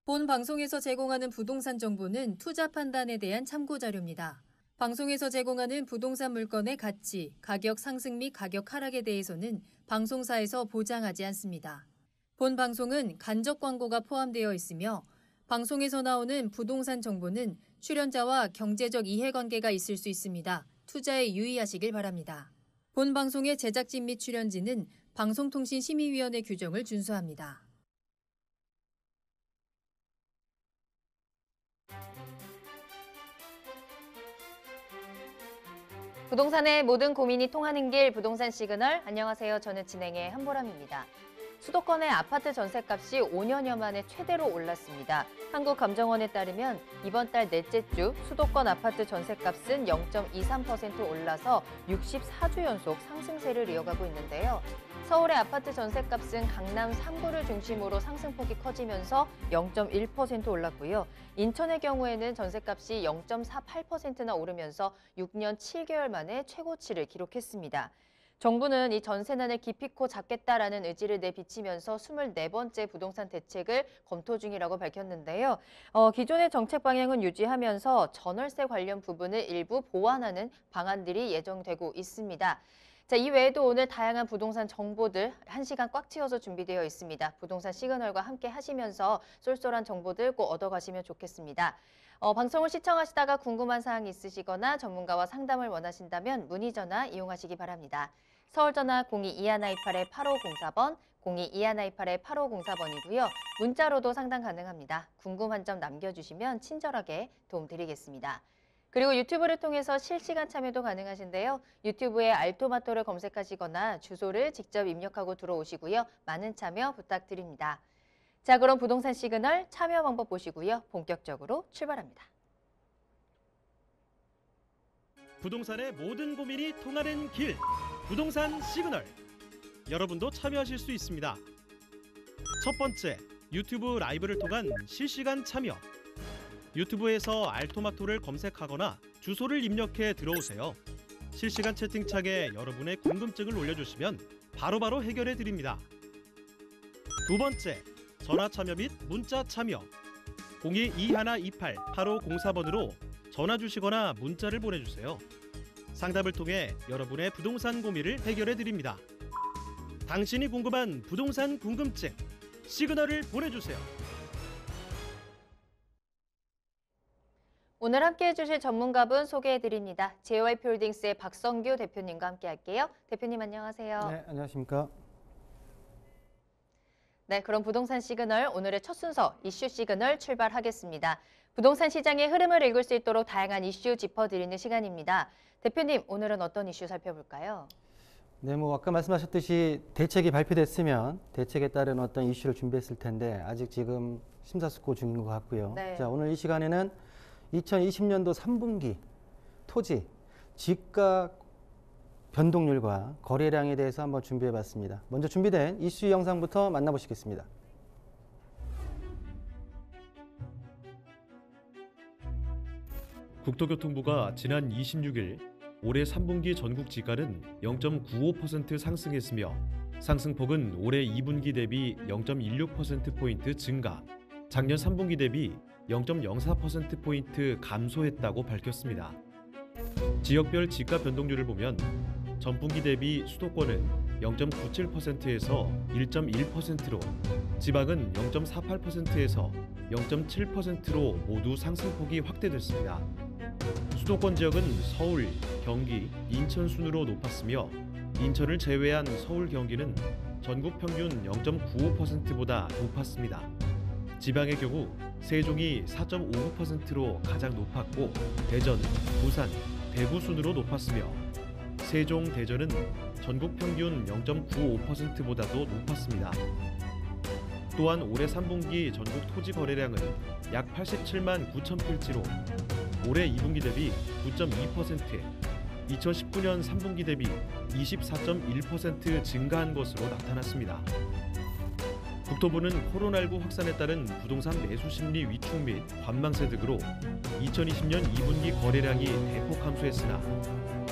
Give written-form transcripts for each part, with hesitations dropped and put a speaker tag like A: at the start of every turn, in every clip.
A: 본 방송에서 제공하는 부동산 정보는 투자 판단에 대한 참고 자료입니다. 방송에서 제공하는 부동산 물건의 가치, 가격 상승 및 가격 하락에 대해서는 방송사에서 보장하지 않습니다. 본 방송은 간접 광고가 포함되어 있으며 방송에서 나오는 부동산 정보는 출연자와 경제적 이해관계가 있을 수 있습니다. 투자에 유의하시길 바랍니다. 본 방송의 제작진 및 출연진은 방송통신심의위원회 규정을 준수합니다.
B: 부동산의 모든 고민이 통하는 길 부동산 시그널. 안녕하세요. 저는 진행의 한보람입니다. 수도권의 아파트 전셋값이 5년여 만에 최대로 올랐습니다. 한국감정원에 따르면 이번 달 넷째 주 수도권 아파트 전셋값은 0.23% 올라서 64주 연속 상승세를 이어가고 있는데요. 서울의 아파트 전셋값은 강남 3구를 중심으로 상승폭이 커지면서 0.1% 올랐고요. 인천의 경우에는 전셋값이 0.48%나 오르면서 6년 7개월 만에 최고치를 기록했습니다. 정부는 이 전세난을 기피코 잡겠다라는 의지를 내비치면서 24번째 부동산 대책을 검토 중이라고 밝혔는데요. 기존의 정책 방향은 유지하면서 전월세 관련 부분을 일부 보완하는 방안들이 예정되고 있습니다. 자, 이 외에도 오늘 다양한 부동산 정보들 1시간 꽉 채워서 준비되어 있습니다. 부동산 시그널과 함께 하시면서 쏠쏠한 정보들 꼭 얻어가시면 좋겠습니다. 방송을 시청하시다가 궁금한 사항이 있으시거나 전문가와 상담을 원하신다면 문의 전화 이용하시기 바랍니다. 서울전화 022128-8504번, 022128-8504번이고요. 문자로도 상담 가능합니다. 궁금한 점 남겨주시면 친절하게 도움드리겠습니다. 그리고 유튜브를 통해서 실시간 참여도 가능하신데요. 유튜브에 알토마토를 검색하시거나 주소를 직접 입력하고 들어오시고요. 많은 참여 부탁드립니다. 자, 그럼 부동산 시그널 참여 방법 보시고요. 본격적으로 출발합니다.
C: 부동산의 모든 고민이 통하는 길, 부동산 시그널. 여러분도 참여하실 수 있습니다. 첫 번째, 유튜브 라이브를 통한 실시간 참여. 유튜브에서 알토마토를 검색하거나 주소를 입력해 들어오세요. 실시간 채팅창에 여러분의 궁금증을 올려주시면 바로바로 해결해 드립니다. 두 번째, 전화 참여 및 문자 참여. 022128-8504번으로 전화 주시거나 문자를 보내주세요. 상담을 통해 여러분의 부동산 고민을 해결해 드립니다. 당신이 궁금한 부동산 궁금증, 시그널을 보내주세요.
B: 오늘 함께해 주실 전문가분 소개해 드립니다. JYP홀딩스의 박성규 대표님과 함께 할게요. 대표님 안녕하세요.
D: 네, 안녕하십니까.
B: 네, 그럼 부동산 시그널 오늘의 첫 순서 이슈 시그널 출발하겠습니다. 부동산 시장의 흐름을 읽을 수 있도록 다양한 이슈 짚어드리는 시간입니다. 대표님, 오늘은 어떤 이슈 살펴볼까요?
D: 네, 아까 말씀하셨듯이 대책이 발표됐으면 대책에 따른 어떤 이슈를 준비했을 텐데 아직 지금 심사숙고 중인 것 같고요.
B: 네.
D: 자, 오늘 이 시간에는 2020년도 3분기 토지, 집가 변동률과 거래량에 대해서 한번 준비해봤습니다. 먼저 준비된 이슈 영상부터 만나보시겠습니다.
C: 국토교통부가 지난 26일 올해 3분기 전국 지가는 0.95% 상승했으며 상승폭은 올해 2분기 대비 0.16%포인트 증가, 작년 3분기 대비 0.04%포인트 감소했다고 밝혔습니다. 지역별 지가 변동률을 보면 전분기 대비 수도권은 0.97%에서 1.1%로, 지방은 0.48%에서 0.7%로 모두 상승폭이 확대됐습니다. 수도권 지역은 서울, 경기, 인천 순으로 높았으며 인천을 제외한 서울, 경기는 전국 평균 0.95%보다 높았습니다. 지방의 경우 세종이 4.59%로 가장 높았고 대전, 부산, 대구 순으로 높았으며 세종, 대전은 전국 평균 0.95%보다도 높았습니다. 또한 올해 3분기 전국 토지 거래량은 약 87만 9천 필지로 올해 2분기 대비 9.2%, 2019년 3분기 대비 24.1% 증가한 것으로 나타났습니다. 국토부는 코로나19 확산에 따른 부동산 매수 심리 위축 및 관망세 등으로 2020년 2분기 거래량이 대폭 감소했으나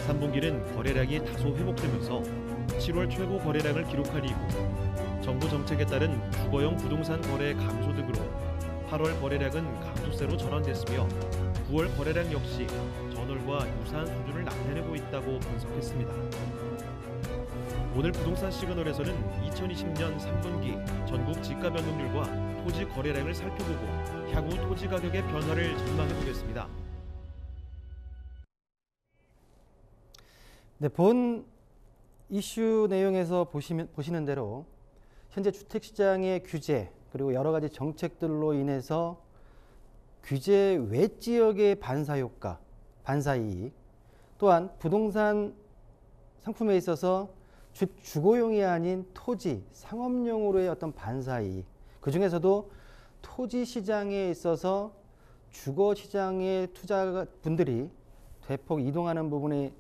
C: 3분기는 거래량이 다소 회복되면서 7월 최고 거래량을 기록한 이후 정부 정책에 따른 주거용 부동산 거래 감소 등으로 8월 거래량은 감소세로 전환됐으며 9월 거래량 역시 전월과 유사한 수준을 나타내고 있다고 분석했습니다. 오늘 부동산 시그널에서는 2020년 3분기 전국 지가 변동률과 토지 거래량을 살펴보고 향후 토지 가격의 변화를 전망해 보겠습니다.
D: 네, 본 이슈 내용에서 보시는 대로 현재 주택시장의 규제 그리고 여러 가지 정책들로 인해서 규제 외 지역의 반사효과, 반사이익, 또한 부동산 상품에 있어서 주거용이 아닌 토지, 상업용으로의 어떤 반사이익, 그 중에서도 토지 시장에 있어서 주거 시장의 투자분들이 대폭 이동하는 부분의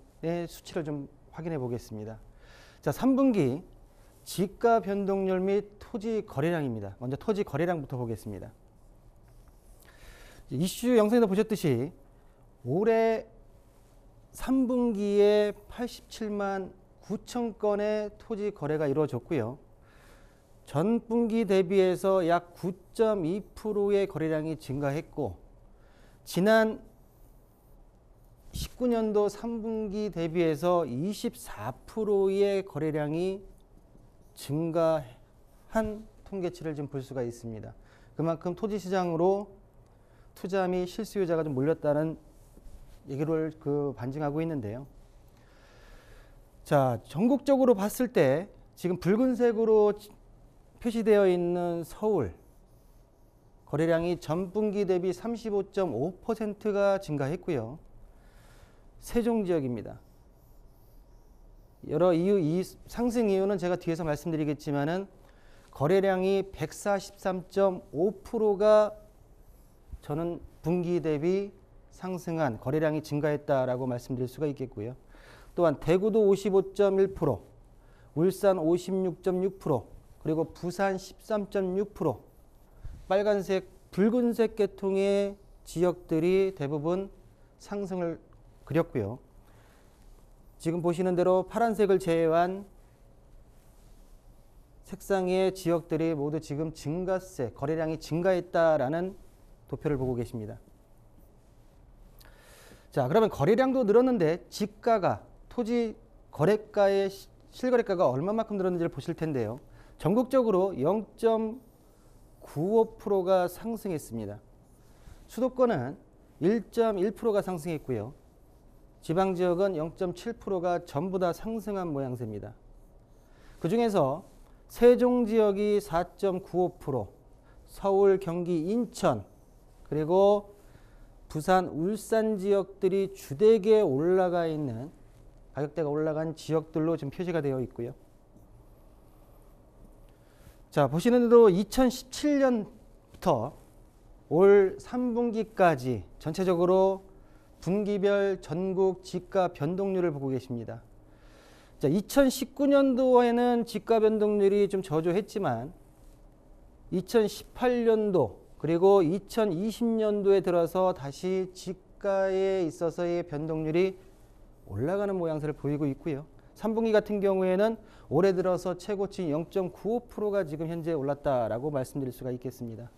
D: 수치를 좀 확인해 보겠습니다. 자, 3분기 지가 변동률 및 토지 거래량입니다. 먼저 토지 거래량부터 보겠습니다. 이슈 영상에서 보셨듯이 올해 3분기에 87만 9천 건의 토지 거래가 이루어졌고요. 전분기 대비해서 약 9.2%의 거래량이 증가했고, 지난 19년도 3분기 대비해서 24%의 거래량이 증가한 통계치를 지금 볼 수가 있습니다. 그만큼 토지 시장으로 투자 및 실수요자가 좀 몰렸다는 얘기를 반증하고 있는데요. 자, 전국적으로 봤을 때 지금 붉은색으로 표시되어 있는 서울 거래량이 전분기 대비 35.5%가 증가했고요. 세종 지역입니다. 여러 이유, 이 상승 이유는 제가 뒤에서 말씀드리겠지만은 거래량이 143.5%가 저는 분기 대비 상승한 거래량이 증가했다라고 말씀드릴 수가 있겠고요. 또한 대구도 55.1%, 울산 56.6%, 그리고 부산 13.6%, 빨간색, 붉은색 계통의 지역들이 대부분 상승을 그렸고요. 지금 보시는 대로 파란색을 제외한 색상의 지역들이 모두 지금 증가세, 거래량이 증가했다라는 도표를 보고 계십니다. 자, 그러면 거래량도 늘었는데 지가가, 토지 거래가의 실거래가가 얼마만큼 늘었는지를 보실 텐데요. 전국적으로 0.95%가 상승했습니다. 수도권은 1.1%가 상승했고요. 지방지역은 0.7%가 전부 다 상승한 모양새입니다. 그 중에서 세종 지역이 4.95%, 서울, 경기, 인천, 그리고 부산, 울산 지역들이 주되게 올라가 있는, 가격대가 올라간 지역들로 지금 표시가 되어 있고요. 자, 보시는 대로 2017년부터 올 3분기까지 전체적으로 분기별 전국 지가 변동률을 보고 계십니다. 자, 2019년도에는 지가 변동률이 좀 저조했지만 2018년도 그리고 2020년도에 들어서 다시 지가에 있어서의 변동률이 올라가는 모양새를 보이고 있고요. 3분기 같은 경우에는 올해 들어서 최고치 0.95%가 지금 현재 올랐다라고 말씀드릴 수가 있겠습니다.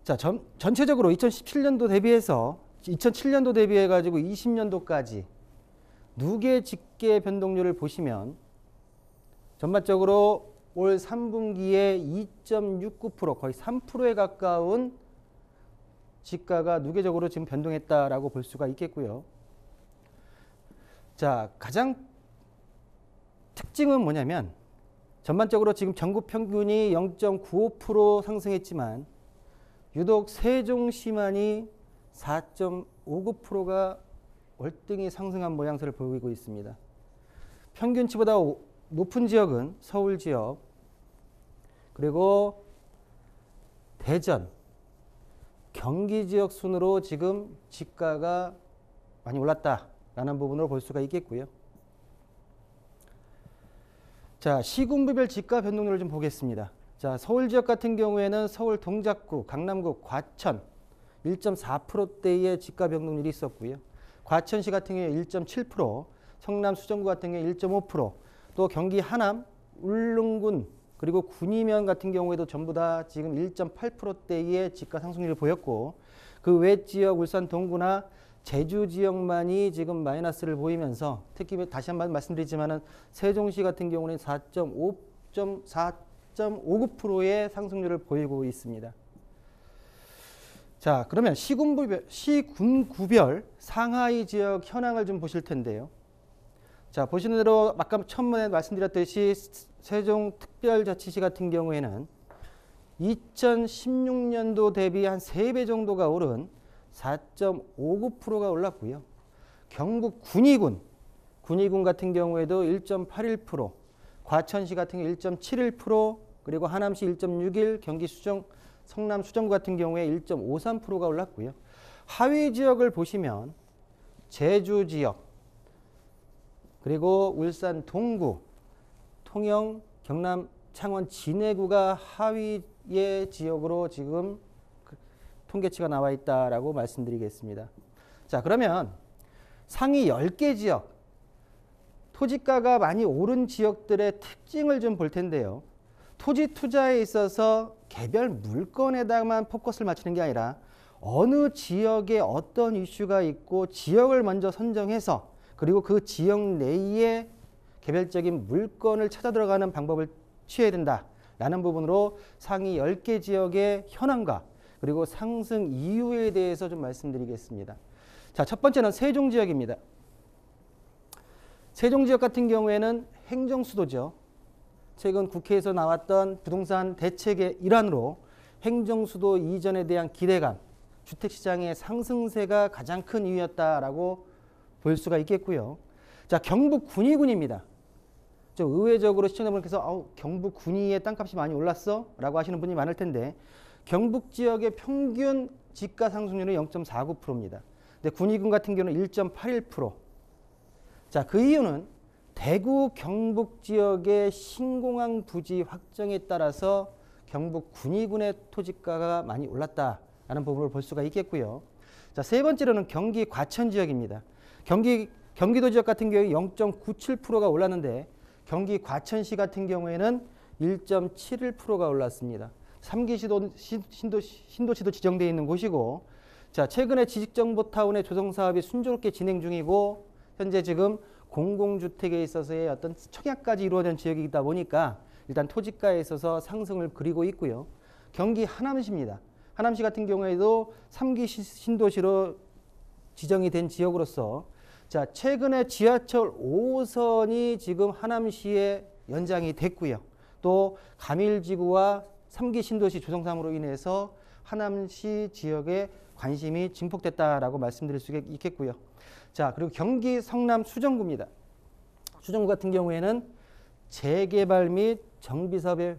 D: 자, 전체적으로 2017년도 대비해서 2007년도 대비해 가지고 20년도까지 누계 집계 변동률을 보시면 전반적으로 올 3분기에 2.69% 거의 3%에 가까운 지가가 누계적으로 지금 변동했다라고 볼 수가 있겠고요. 자, 가장 특징은 뭐냐면 전반적으로 지금 전국 평균이 0.95% 상승했지만 유독 세종시만이 4.59%가 월등히 상승한 모양새를 보이고 있습니다. 평균치보다 높은 지역은 서울 지역, 그리고 대전, 경기 지역 순으로 지금 지가가 많이 올랐다라는 부분으로 볼 수가 있겠고요. 자, 시군부별 지가 변동률을 좀 보겠습니다. 자, 서울 지역 같은 경우에는 서울 동작구, 강남구, 과천 1.4%대의 지가 변동률이 있었고요. 과천시 같은 경우에 1.7%, 성남 수정구 같은 경우에 1.5%, 또 경기 하남, 울릉군 그리고 군위면 같은 경우에도 전부 다 지금 1.8%대의 지가 상승률을 보였고 그 외 지역 울산 동구나 제주 지역만이 지금 마이너스를 보이면서 특히 다시 한번 말씀드리지만은 세종시 같은 경우는 4.59%의 상승률을 보이고 있습니다. 자, 그러면 시군구별 상하이 지역 현황을 좀 보실 텐데요. 자, 보시는 대로 아까 첫번에 말씀드렸듯이 세종특별자치시 같은 경우에는 2016년도 대비 한 3배 정도가 오른 4.59%가 올랐고요. 경북 군위군 같은 경우에도 1.81%, 과천시 같은 경우 1.71%, 그리고 하남시 1.61, 경기 성남 수정구 같은 경우에 1.53%가 올랐고요. 하위 지역을 보시면 제주 지역, 그리고 울산 동구, 통영, 경남, 창원, 진해구가 하위의 지역으로 지금 통계치가 나와 있다라고 말씀드리겠습니다. 자, 그러면 상위 10개 지역, 토지가가 많이 오른 지역들의 특징을 좀 볼 텐데요. 토지 투자에 있어서 개별 물건에다만 포커스를 맞추는 게 아니라 어느 지역에 어떤 이슈가 있고 지역을 먼저 선정해서 그리고 그 지역 내에 개별적인 물건을 찾아 들어가는 방법을 취해야 된다라는 부분으로 상위 10개 지역의 현황과 그리고 상승 이유에 대해서 좀 말씀드리겠습니다. 자, 첫 번째는 세종 지역입니다. 세종 지역 같은 경우에는 행정수도죠. 최근 국회에서 나왔던 부동산 대책의 일환으로 행정수도 이전에 대한 기대감, 주택시장의 상승세가 가장 큰 이유였다라고 볼 수가 있겠고요. 자, 경북 군위군입니다. 좀 의외적으로 시청자분께서 경북 군위의 땅값이 많이 올랐어? 라고 하시는 분이 많을 텐데 경북 지역의 평균 지가 상승률은 0.49%입니다. 근데 군위군 같은 경우는 1.81%. 자, 그 이유는 대구 경북 지역의 신공항 부지 확정에 따라서 경북 군위군의 토지가가 많이 올랐다라는 부분을 볼 수가 있겠고요. 자, 세 번째로는 경기 과천 지역입니다. 경기도 지역 같은 경우에 0.97%가 올랐는데 경기 과천시 같은 경우에는 1.71%가 올랐습니다. 3기 신도시도 지정되어 있는 곳이고, 자, 최근에 지식정보타운의 조성 사업이 순조롭게 진행 중이고 현재 지금 공공주택에 있어서의 어떤 청약까지 이루어진 지역이다 보니까 일단 토지가에 있어서 상승을 그리고 있고요. 경기 하남시입니다. 하남시 같은 경우에도 3기 신도시로 지정이 된 지역으로서 자, 최근에 지하철 5호선이 지금 하남시에 연장이 됐고요. 또 가밀지구와 3기 신도시 조성사업으로 인해서 하남시 지역에 관심이 증폭됐다라고 말씀드릴 수 있겠고요. 자, 그리고 경기 성남 수정구입니다. 수정구 같은 경우에는 재개발 및 정비사업에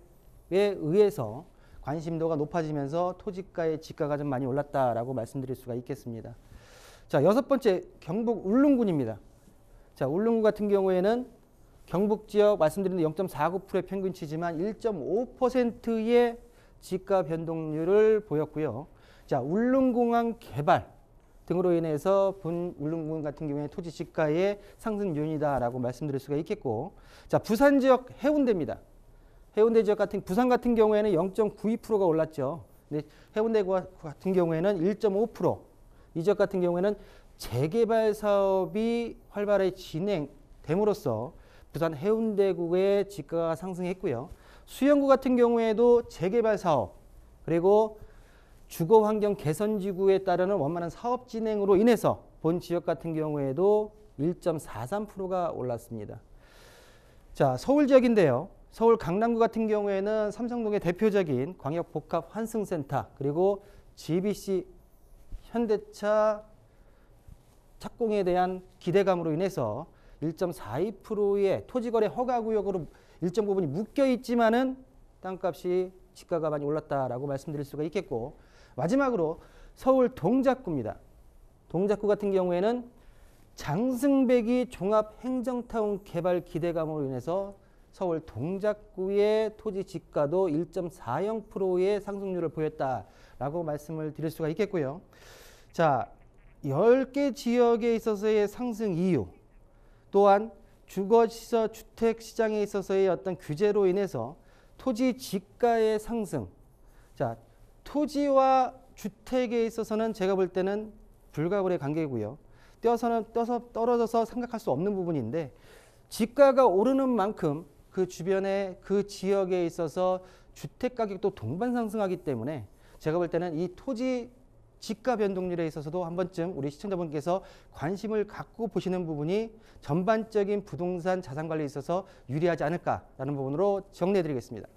D: 의해서 관심도가 높아지면서 토지가의 지가가 좀 많이 올랐다라고 말씀드릴 수가 있겠습니다. 자, 여섯 번째 경북 울릉군입니다. 자, 울릉군 같은 경우에는 경북 지역 말씀드린 0.49%의 평균치지만 1.5%의 지가 변동률을 보였고요. 자, 울릉공항 개발 등으로 인해서 울릉군 같은 경우에 토지 지가의 상승 요인이다라고 말씀드릴 수가 있겠고, 자, 부산 지역 해운대입니다. 해운대 지역 부산 같은 경우에는 0.92%가 올랐죠. 근데 해운대 같은 경우에는 1.5%, 이 지역 같은 경우에는 재개발 사업이 활발하게 진행됨으로써 부산 해운대구의 지가가 상승했고요. 수영구 같은 경우에도 재개발 사업 그리고 주거환경 개선지구에 따르는 원만한 사업 진행으로 인해서 본 지역 같은 경우에도 1.43%가 올랐습니다. 자, 서울 지역인데요. 서울 강남구 같은 경우에는 삼성동의 대표적인 광역복합환승센터 그리고 GBC 현대차 착공에 대한 기대감으로 인해서 1.42%의 토지거래 허가구역으로 일정 부분이 묶여 있지만은 땅값이 지가가 많이 올랐다라고 말씀드릴 수가 있겠고, 마지막으로 서울 동작구입니다. 동작구 같은 경우에는 장승배기 종합행정타운 개발 기대감으로 인해서 서울 동작구의 토지 지가도 1.40%의 상승률을 보였다라고 말씀을 드릴 수가 있겠고요. 자, 10개 지역에 있어서의 상승 이유, 또한 주거시설 주택시장에 있어서의 어떤 규제로 인해서 토지 지가의 상승. 자, 토지와 주택에 있어서는 제가 볼 때는 불가분의 관계고요. 떠서 떨어져서 생각할 수 없는 부분인데 지가가 오르는 만큼 그 주변에 그 지역에 있어서 주택 가격도 동반 상승하기 때문에 제가 볼 때는 이 토지 지가 변동률에 있어서도 한 번쯤 우리 시청자분께서 관심을 갖고 보시는 부분이 전반적인 부동산 자산 관리에 있어서 유리하지 않을까라는 부분으로 정리해 드리겠습니다.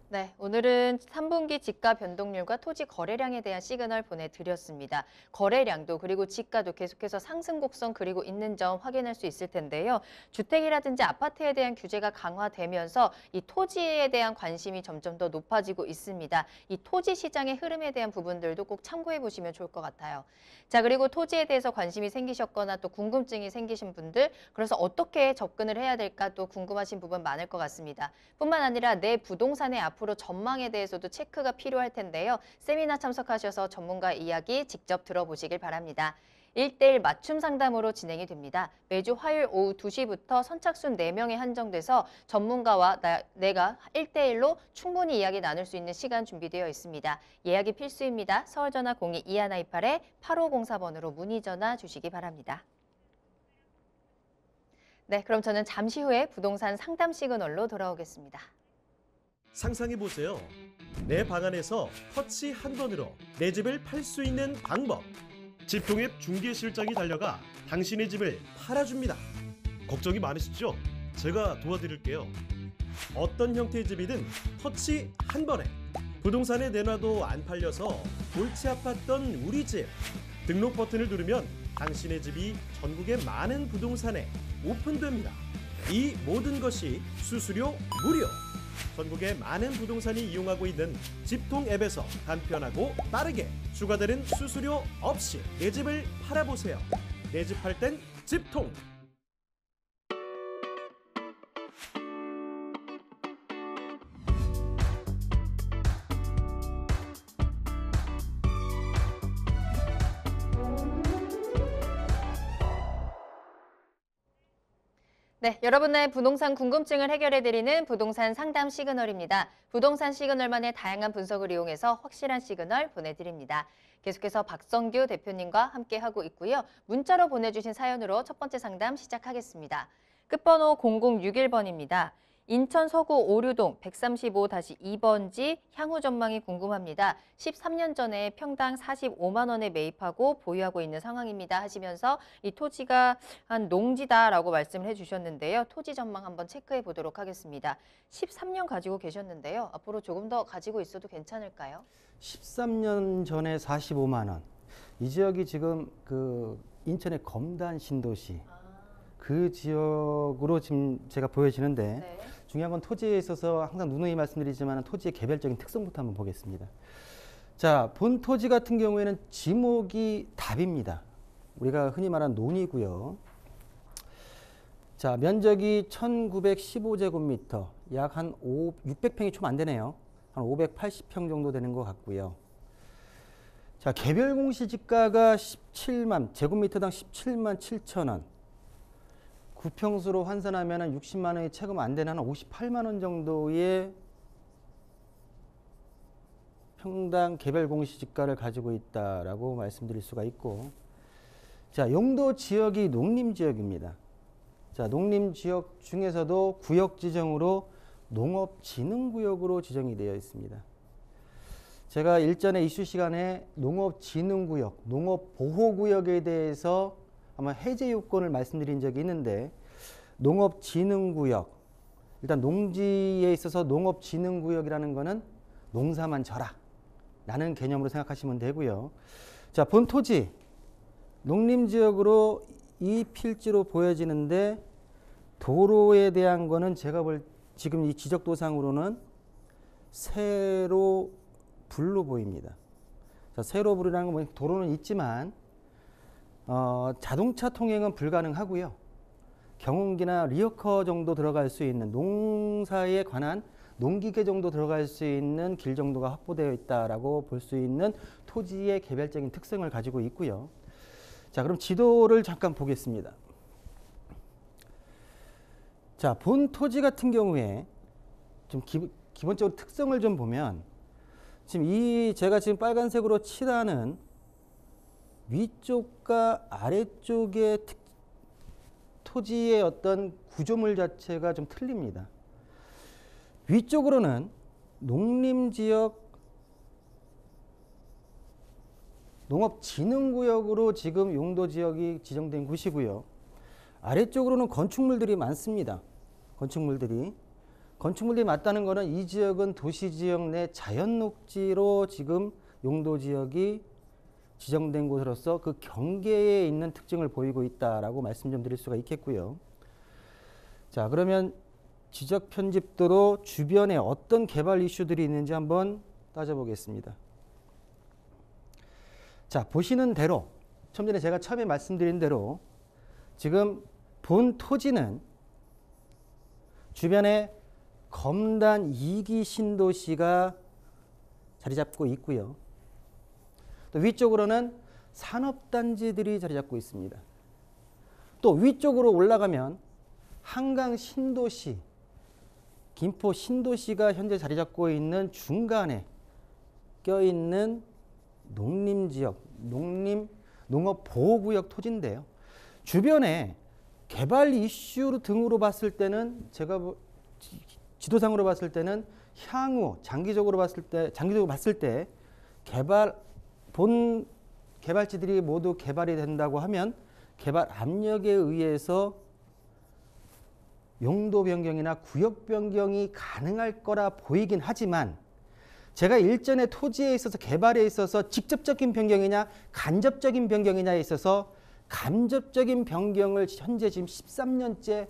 B: 네, 오늘은 3분기 지가 변동률과 토지 거래량에 대한 시그널 보내드렸습니다. 거래량도 그리고 지가도 계속해서 상승 곡선 그리고 있는 점 확인할 수 있을 텐데요. 주택이라든지 아파트에 대한 규제가 강화되면서 이 토지에 대한 관심이 점점 더 높아지고 있습니다. 이 토지 시장의 흐름에 대한 부분들도 꼭 참고해 보시면 좋을 것 같아요. 자, 그리고 토지에 대해서 관심이 생기셨거나 또 궁금증이 생기신 분들, 그래서 어떻게 접근을 해야 될까 또 궁금하신 부분 많을 것 같습니다. 뿐만 아니라 내 부동산의 앞으로 전망에 대해서도 체크가 필요할 텐데요. 세미나 참석하셔서 전문가 이야기 직접 들어보시길 바랍니다. 1:1 맞춤 상담으로 진행이 됩니다. 매주 화요일 오후 2시부터 선착순 4명에 한정돼서 전문가와 내가 1:1로 충분히 이야기 나눌 수 있는 시간 준비되어 있습니다. 예약이 필수입니다. 서울전화 02-2128-8504번으로 문의 전화 주시기 바랍니다. 네, 그럼 저는 잠시 후에 부동산 상담 시그널로 돌아오겠습니다.
C: 상상해보세요. 내 방 안에서 터치 한 번으로 내 집을 팔 수 있는 방법. 집통앱 중개실장이 달려가 당신의 집을 팔아줍니다. 걱정이 많으시죠? 제가 도와드릴게요. 어떤 형태의 집이든 터치 한 번에 부동산에 내놔도 안 팔려서 골치 아팠던 우리 집. 등록 버튼을 누르면 당신의 집이 전국의 많은 부동산에 오픈됩니다. 이 모든 것이 수수료 무료. 전국의 많은 부동산이 이용하고 있는 집통 앱에서 간편하고 빠르게 추가되는 수수료 없이 내 집을 팔아보세요. 내 집 팔 땐 집통.
B: 네, 여러분의 부동산 궁금증을 해결해드리는 부동산 상담 시그널입니다. 부동산 시그널만의 다양한 분석을 이용해서 확실한 시그널 보내드립니다. 계속해서 박성규 대표님과 함께하고 있고요. 문자로 보내주신 사연으로 첫 번째 상담 시작하겠습니다. 끝번호 0061번입니다. 인천 서구 오류동 135-2번지 향후 전망이 궁금합니다. 13년 전에 평당 45만 원에 매입하고 보유하고 있는 상황입니다 하시면서 이 토지가 한 농지다라고 말씀을 해주셨는데요. 토지 전망 한번 체크해 보도록 하겠습니다. 13년 가지고 계셨는데요. 앞으로 조금 더 가지고 있어도 괜찮을까요?
D: 13년 전에 45만 원. 이 지역이 지금 그 인천의 검단 신도시 그 지역으로 지금 제가 보여지는데
B: 네.
D: 중요한 건 토지에 있어서 항상 누누이 말씀드리지만 토지의 개별적인 특성부터 한번 보겠습니다. 자, 본 토지 같은 경우에는 지목이 답입니다. 우리가 흔히 말하는 논이고요. 자, 면적이 1915제곱미터, 약 한 600평이 좀 안 되네요. 한 580평 정도 되는 것 같고요. 자, 개별 공시지가가 17만, 제곱미터당 17만 7천 원. 9평수로 환산하면 60만 원이 채금 안 되는 한 58만 원 정도의 평당 개별 공시지가를 가지고 있다라고 말씀드릴 수가 있고, 자, 용도 지역이 농림 지역입니다. 자, 농림 지역 중에서도 구역 지정으로 농업진흥구역으로 지정이 되어 있습니다. 제가 일전에 이슈 시간에 농업진흥구역, 농업보호구역에 대해서 아마 해제 요건을 말씀드린 적이 있는데, 농업진흥구역, 일단 농지에 있어서 농업진흥구역이라는 거는 농사만 져라 라는 개념으로 생각하시면 되고요. 자, 본 토지 농림지역으로 이 필지로 보여지는데 도로에 대한 거는 제가 지금 이 지적도상으로는 세로 불로 보입니다. 자, 세로 불이라는 건 도로는 있지만 자동차 통행은 불가능하고요. 경운기나 리어커 정도 들어갈 수 있는 농사에 관한 농기계 정도 들어갈 수 있는 길 정도가 확보되어 있다라고 볼 수 있는 토지의 개별적인 특성을 가지고 있고요. 자, 그럼 지도를 잠깐 보겠습니다. 자, 본 토지 같은 경우에 좀 기본적으로 특성을 좀 보면 지금 제가 지금 빨간색으로 칠하는 위쪽과 아래쪽의 토지의 어떤 구조물 자체가 좀 틀립니다. 위쪽으로는 농림지역 농업진흥구역으로 지금 용도지역이 지정된 곳이고요. 아래쪽으로는 건축물들이 많습니다. 건축물들이 많다는 것은 이 지역은 도시지역 내 자연녹지로 지금 용도지역이 지정된 곳으로서 그 경계에 있는 특징을 보이고 있다라고 말씀 좀 드릴 수가 있겠고요. 자, 그러면 지적 편집도로 주변에 어떤 개발 이슈들이 있는지 한번 따져보겠습니다. 자, 보시는 대로 좀 전에 제가 처음에 말씀드린 대로 지금 본 토지는 주변에 검단 2기 신도시가 자리 잡고 있고요. 또 위쪽으로는 산업단지들이 자리 잡고 있습니다. 또 위쪽으로 올라가면 한강 신도시, 김포 신도시가 현재 자리 잡고 있는 중간에 껴있는 농림지역, 농업보호구역 토지인데요. 주변에 개발 이슈 등으로 봤을 때는 제가 지도상으로 봤을 때는 향후 장기적으로 봤을 때 본 개발지들이 모두 개발이 된다고 하면 개발 압력에 의해서 용도 변경이나 구역 변경이 가능할 거라 보이긴 하지만 제가 일전에 토지에 있어서 개발에 있어서 직접적인 변경이냐 간접적인 변경이냐에 있어서 간접적인 변경을 현재 지금 13년째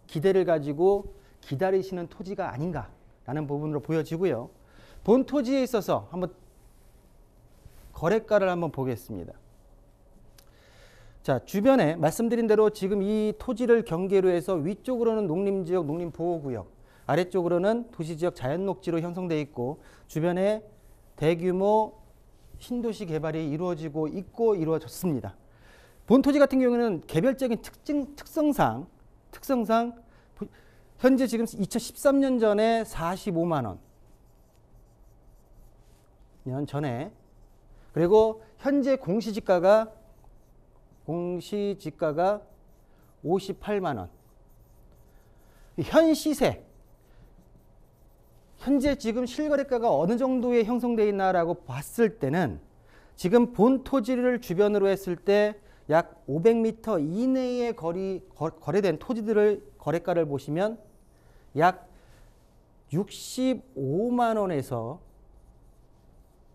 D: 기대를 가지고 기다리시는 토지가 아닌가라는 부분으로 보여지고요. 본 토지에 있어서 한번 거래가를 한번 보겠습니다. 자, 주변에 말씀드린 대로 지금 이 토지를 경계로 해서 위쪽으로는 농림지역, 농림보호구역, 아래쪽으로는 도시지역 자연녹지로 형성되어 있고 주변에 대규모 신도시 개발이 이루어지고 있고 이루어졌습니다. 본 토지 같은 경우에는 개별적인 특성상 현재 지금 2013년 전에 45만 원 전에 그리고 현재 공시지가가 58만 원. 현 시세 현재 지금 실거래가가 어느 정도에 형성되어 있나라고 봤을 때는 지금 본 토지를 주변으로 했을 때 약 500m 이내에 거래된 토지들을 거래가를 보시면 약 65만 원에서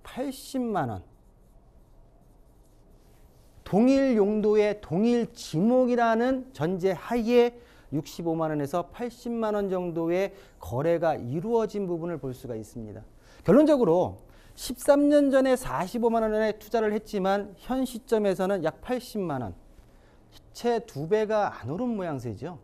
D: 80만 원. 동일 용도의 동일 지목이라는 전제 하에 65만 원에서 80만 원 정도의 거래가 이루어진 부분을 볼 수가 있습니다. 결론적으로 13년 전에 45만 원에 투자를 했지만 현 시점에서는 약 80만 원. 채 2배가 안 오른 모양새죠.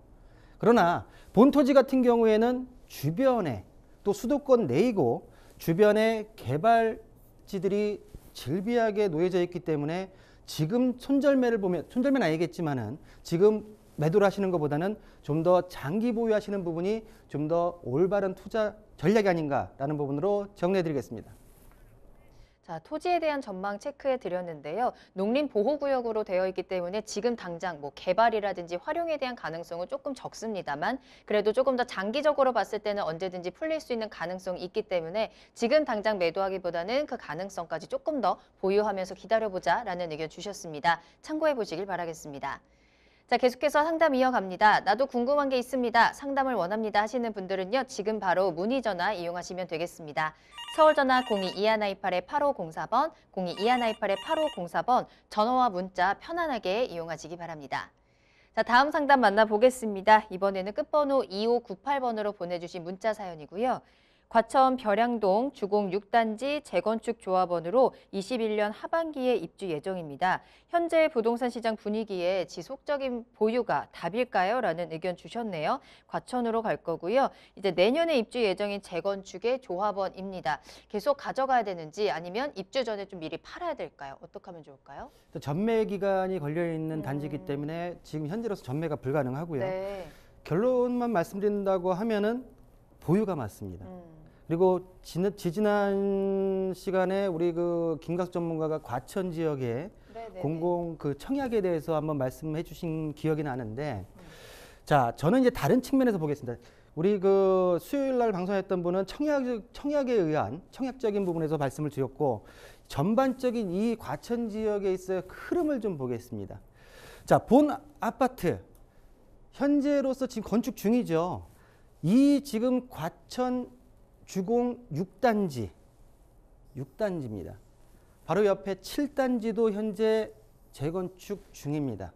D: 그러나 본 토지 같은 경우에는 주변에 또 수도권 내이고 주변에 개발지들이 즐비하게 놓여져 있기 때문에 지금 손절매를 보면 손절매는 아니겠지만은 지금 매도를 하시는 것보다는 좀 더 장기 보유하시는 부분이 좀 더 올바른 투자 전략이 아닌가라는 부분으로 정리해 드리겠습니다.
B: 자, 토지에 대한 전망 체크해 드렸는데요. 농림보호구역으로 되어 있기 때문에 지금 당장 개발이라든지 활용에 대한 가능성은 조금 적습니다만 그래도 조금 더 장기적으로 봤을 때는 언제든지 풀릴 수 있는 가능성이 있기 때문에 지금 당장 매도하기보다는 그 가능성까지 조금 더 보유하면서 기다려보자라는 의견 주셨습니다. 참고해 보시길 바라겠습니다. 자, 계속해서 상담 이어갑니다. 나도 궁금한 게 있습니다. 상담을 원합니다 하시는 분들은요. 지금 바로 문의 전화 이용하시면 되겠습니다. 서울 전화 02-2128-8504번, 02-2128-8504번 전화와 문자 편안하게 이용하시기 바랍니다. 자, 다음 상담 만나보겠습니다. 이번에는 끝번호 2598번으로 보내주신 문자 사연이고요. 과천 벼량동 주공 6단지 재건축 조합원으로 21년 하반기에 입주 예정입니다. 현재 부동산 시장 분위기에 지속적인 보유가 답일까요? 라는 의견 주셨네요. 과천으로 갈 거고요. 이제 내년에 입주 예정인 재건축의 조합원입니다. 계속 가져가야 되는지 아니면 입주 전에 좀 미리 팔아야 될까요? 어떻게 하면 좋을까요?
D: 전매 기간이 걸려있는 단지이기 때문에 지금 현재로서 전매가 불가능하고요.
B: 네.
D: 결론만 말씀드린다고 하면은 보유가 맞습니다. 그리고 지지난 시간에 우리 그 김갑수 전문가가 과천 지역에
B: 네네네.
D: 공공 그 청약에 대해서 한번 말씀해 주신 기억이 나는데, 자, 저는 이제 다른 측면에서 보겠습니다. 우리 그 수요일 날 방송했던 분은 청약에 의한 청약적인 부분에서 말씀을 드렸고, 전반적인 이 과천 지역에 있어의 흐름을 좀 보겠습니다. 자, 본 아파트 현재로서 지금 건축 중이죠. 이 지금 과천 주공 6단지입니다. 바로 옆에 7단지도 현재 재건축 중입니다.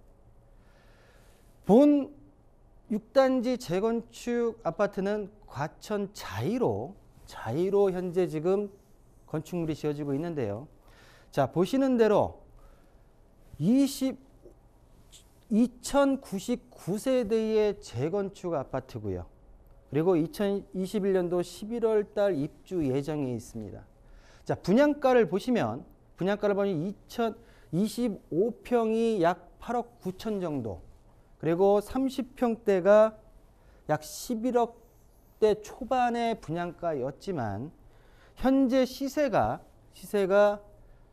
D: 본 6단지 재건축 아파트는 과천 자이로 현재 지금 건축물이 지어지고 있는데요. 자, 보시는 대로 2099세대의 재건축 아파트고요. 그리고 2021년도 11월 달 입주 예정에 있습니다. 자, 분양가를 보면 2025평이 약 8억 9천 정도, 그리고 30평대가 약 11억대 초반의 분양가였지만 현재 시세가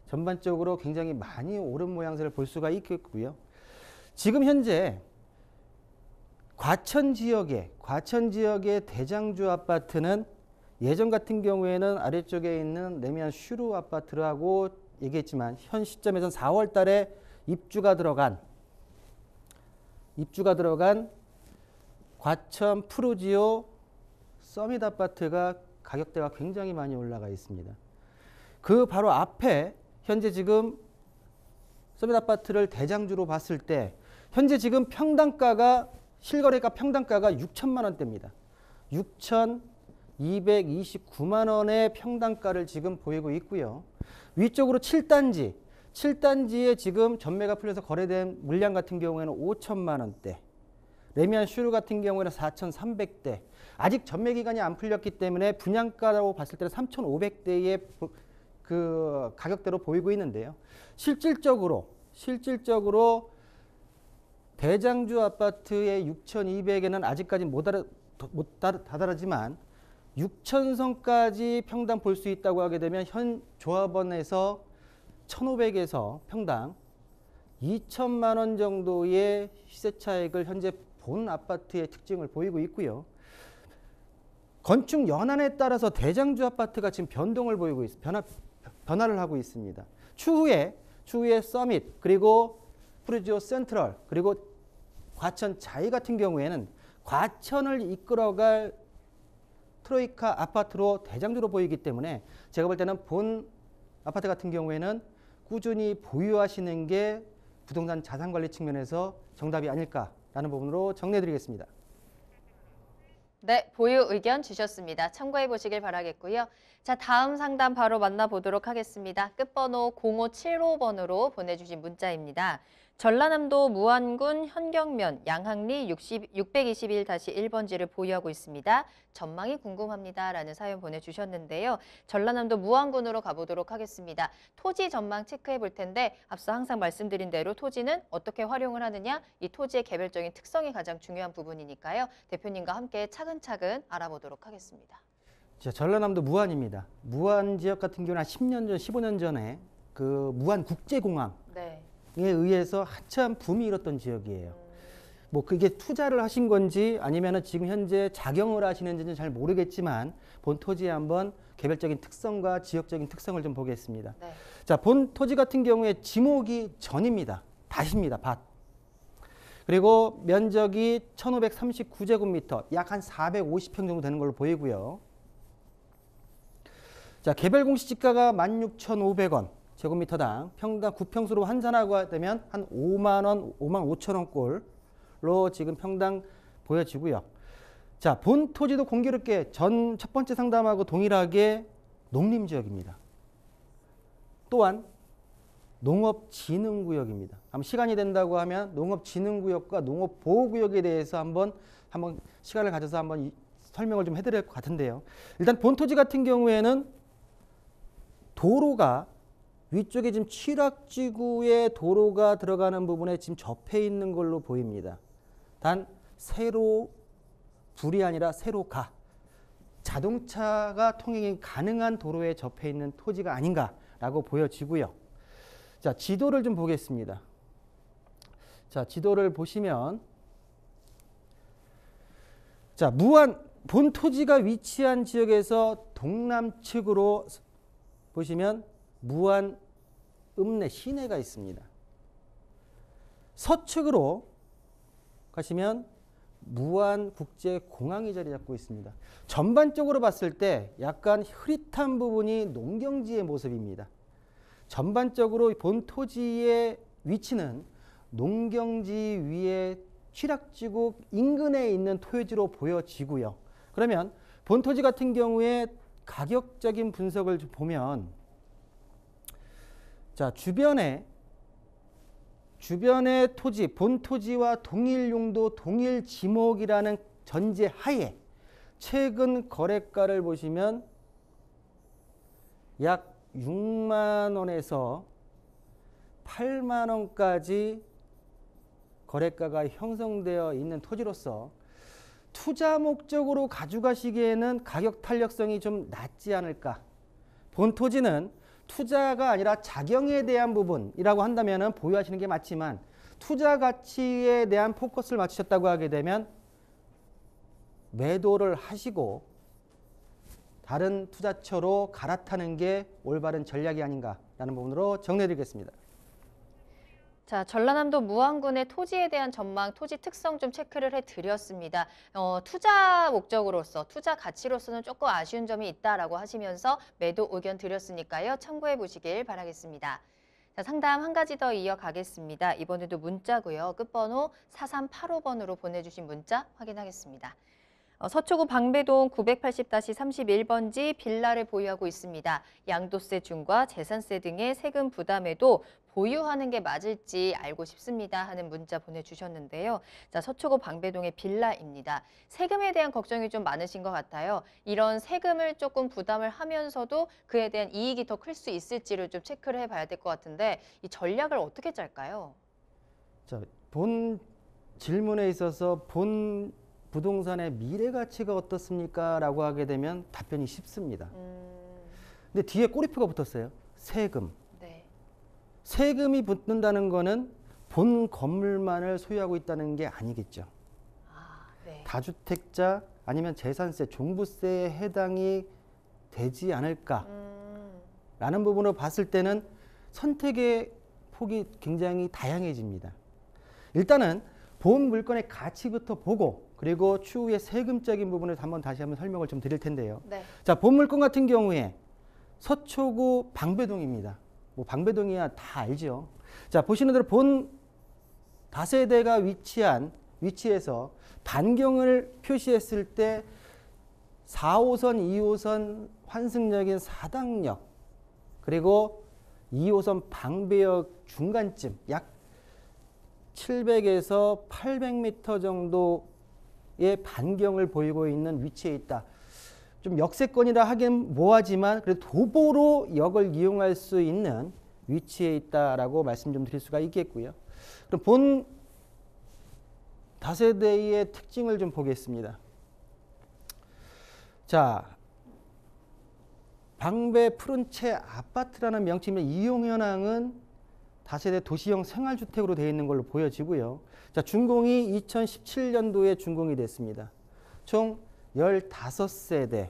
D: 전반적으로 굉장히 많이 오른 모양새를 볼 수가 있겠고요. 지금 현재 과천 지역의 대장주 아파트는 예전 같은 경우에는 아래쪽에 있는 레미안 슈루 아파트라고 얘기했지만, 현 시점에서는 4월 달에 입주가 들어간 과천 프루지오 서밋 아파트가 가격대가 굉장히 많이 올라가 있습니다. 그 바로 앞에 현재 지금 서밋 아파트를 대장주로 봤을 때 현재 지금 실거래가 평당가가 6천만 원대입니다. 6,229만 원의 평당가를 지금 보이고 있고요. 위쪽으로 7단지에 지금 전매가 풀려서 거래된 물량 같은 경우에는 5천만 원대, 레미안 슈루 같은 경우에는 4,300대, 아직 전매 기간이 안 풀렸기 때문에 분양가로 봤을 때는 3,500대의 그 가격대로 보이고 있는데요. 실질적으로 대장주 아파트의 6,200에는 아직까지 못 다다르지만 6,000선까지 평당 볼 수 있다고 하게 되면 현 조합원에서 1,500에서 평당 2천만 원 정도의 시세 차익을 현재 본 아파트의 특징을 보이고 있고요. 건축 연한에 따라서 대장주 아파트가 지금 변화를 하고 있습니다. 추후에 서밋, 그리고 프루지오 센트럴, 그리고 과천 자이 같은 경우에는 과천을 이끌어갈 트로이카 아파트로 대장주로 보이기 때문에 제가 볼 때는 본 아파트 같은 경우에는 꾸준히 보유하시는 게 부동산 자산관리 측면에서 정답이 아닐까라는 부분으로 정리해드리겠습니다.
B: 네, 보유 의견 주셨습니다. 참고해 보시길 바라겠고요. 자, 다음 상담 바로 만나보도록 하겠습니다. 끝번호 0575번으로 보내주신 문자입니다. 전라남도 무안군 현경면 양항리 621-1번지를 보유하고 있습니다. 전망이 궁금합니다. 라는 사연 보내주셨는데요. 전라남도 무안군으로 가보도록 하겠습니다. 토지 전망 체크해 볼 텐데 앞서 항상 말씀드린 대로 토지는 어떻게 활용을 하느냐, 이 토지의 개별적인 특성이 가장 중요한 부분이니까요. 대표님과 함께 차근차근 알아보도록 하겠습니다.
D: 자, 전라남도 무안입니다. 무안 지역 같은 경우는 한 10년 전, 15년 전에 그 무안 국제공항
B: 네.
D: 에 의해서 한참 붐이 일었던 지역이에요. 뭐 그게 투자를 하신 건지 아니면은 지금 현재 작용을 하시는지는 잘 모르겠지만 본 토지에 한번 개별적인 특성과 지역적인 특성을 좀 보겠습니다.
B: 네.
D: 자, 본 토지 같은 경우에 지목이 전입니다. 밭입니다. 밭. 그리고 면적이 1539제곱미터, 약 한 450평 정도 되는 걸로 보이고요. 자, 개별 공시지가가 16,500원. 제곱미터당 평당 9평수로 환산하고 되면 한 5만 원, 5만 5천 원꼴로 지금 평당 보여지고요. 자, 본 토지도 공교롭게 첫 번째 상담하고 동일하게 농림지역입니다. 또한 농업진흥구역입니다. 한번 시간이 된다고 하면 농업진흥구역과 농업보호구역에 대해서 한번 시간을 가져서 한번 설명을 좀 해드릴 것 같은데요. 일단 본 토지 같은 경우에는 도로가 위쪽에 지금 취락지구에 도로가 들어가는 부분에 지금 접해 있는 걸로 보입니다. 단 세로 불이 아니라 세로가. 자동차가 통행이 가능한 도로에 접해 있는 토지가 아닌가라고 보여지고요. 자, 지도를 좀 보겠습니다. 자, 지도를 보시면 자, 본 토지가 위치한 지역에서 동남측으로 보시면 무안 읍내 시내가 있습니다. 서측으로 가시면 무안국제공항이 자리 잡고 있습니다. 전반적으로 봤을 때 약간 흐릿한 부분이 농경지의 모습입니다. 전반적으로 본 토지의 위치는 농경지 위에 취락지구 인근에 있는 토지로 보여지고요. 그러면 본 토지 같은 경우에 가격적인 분석을 보면 자, 주변의 토지, 본 토지와 동일 용도, 동일 지목이라는 전제 하에 최근 거래가를 보시면 약 6만 원에서 8만 원까지 거래가가 형성되어 있는 토지로서 투자 목적으로 가져가시기에는 가격 탄력성이 좀 낮지 않을까. 본 토지는 투자가 아니라 작용에 대한 부분이라고 한다면 보유하시는 게 맞지만 투자 가치에 대한 포커스를 맞추셨다고 하게 되면 매도를 하시고 다른 투자처로 갈아타는 게 올바른 전략이 아닌가라는 부분으로 정리해드리겠습니다.
B: 자, 전라남도 무안군의 토지에 대한 전망, 토지 특성 좀 체크를 해드렸습니다. 투자 목적으로서, 투자 가치로서는 조금 아쉬운 점이 있다라고 하시면서 매도 의견 드렸으니까요. 참고해 보시길 바라겠습니다. 자, 상담 한 가지 더 이어가겠습니다. 이번에도 문자고요. 끝번호 4385번으로 보내주신 문자 확인하겠습니다. 서초구 방배동 980-31번지 빌라를 보유하고 있습니다. 양도세 중과 재산세 등의 세금 부담에도 보유하는 게 맞을지 알고 싶습니다 하는 문자 보내주셨는데요. 자, 서초구 방배동의 빌라입니다. 세금에 대한 걱정이 좀 많으신 것 같아요. 이런 세금을 조금 부담을 하면서도 그에 대한 이익이 더 클 수 있을지를 좀 체크를 해봐야 될 것 같은데 이 전략을 어떻게 짤까요? 자,
D: 본 질문에 있어서 본 부동산의 미래 가치가 어떻습니까? 라고 하게 되면 답변이 쉽습니다. 근데 뒤에 꼬리표가 붙었어요. 세금.
B: 네.
D: 세금이 붙는다는 거는 본 건물만을 소유하고 있다는 게 아니겠죠.
B: 네.
D: 다주택자 아니면 재산세, 종부세에 해당이 되지 않을까? 라는 부분으로 봤을 때는 선택의 폭이 굉장히 다양해집니다. 일단은 본 물건의 가치부터 보고 그리고 추후에 세금적인 부분을 다시 한번 설명을 좀 드릴 텐데요.
B: 네.
D: 자, 본 물건 같은 경우에 서초구 방배동입니다. 뭐 방배동이야 다 알죠. 자, 보시는 대로 본 다세대가 위치에서 반경을 표시했을 때 4호선, 2호선 환승역인 사당역 그리고 2호선 방배역 중간쯤 약 700에서 800m 정도의 반경을 보이고 있는 위치에 있다. 좀 역세권이라 하긴 뭐하지만 그래도 도보로 역을 이용할 수 있는 위치에 있다라고 말씀 좀 드릴 수가 있겠고요. 그럼 본 다세대의 특징을 좀 보겠습니다. 자, 방배 푸른채 아파트라는 명칭의 이용 현황은 다세대 도시형 생활주택으로 되어 있는 걸로 보여지고요. 자, 준공이 2017년도에 준공이 됐습니다. 총 15세대,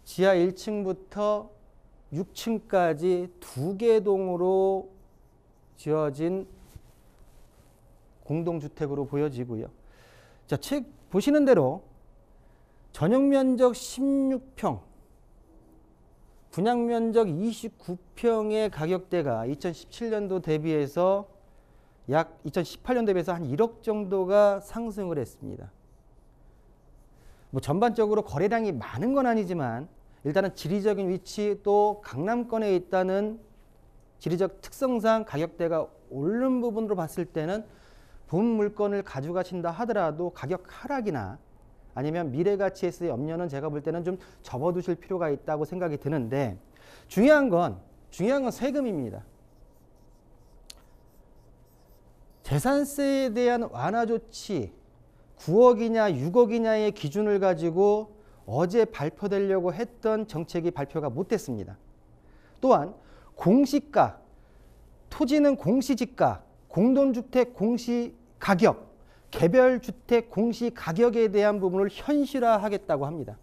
D: 지하 1층부터 6층까지 2개 동으로 지어진 공동주택으로 보여지고요. 자, 책 보시는 대로 전용면적 16평, 분양면적 29평의 가격대가 2017년도 대비해서 약 2018년 대비해서 한 1억 정도가 상승을 했습니다. 뭐 전반적으로 거래량이 많은 건 아니지만 일단은 지리적인 위치 또 강남권에 있다는 지리적 특성상 가격대가 오른 부분으로 봤을 때는 본 물건을 가져가신다 하더라도 가격 하락이나 아니면 미래 가치에서의 염려는 제가 볼 때는 좀 접어두실 필요가 있다고 생각이 드는데 중요한 건 세금입니다. 재산세에 대한 완화 조치 9억이냐 6억이냐의 기준을 가지고 어제 발표되려고 했던 정책이 발표가 못됐습니다. 또한 공시가, 토지는 공시지가, 공동주택 공시가격, 개별주택 공시가격에 대한 부분을 현실화하겠다고 합니다.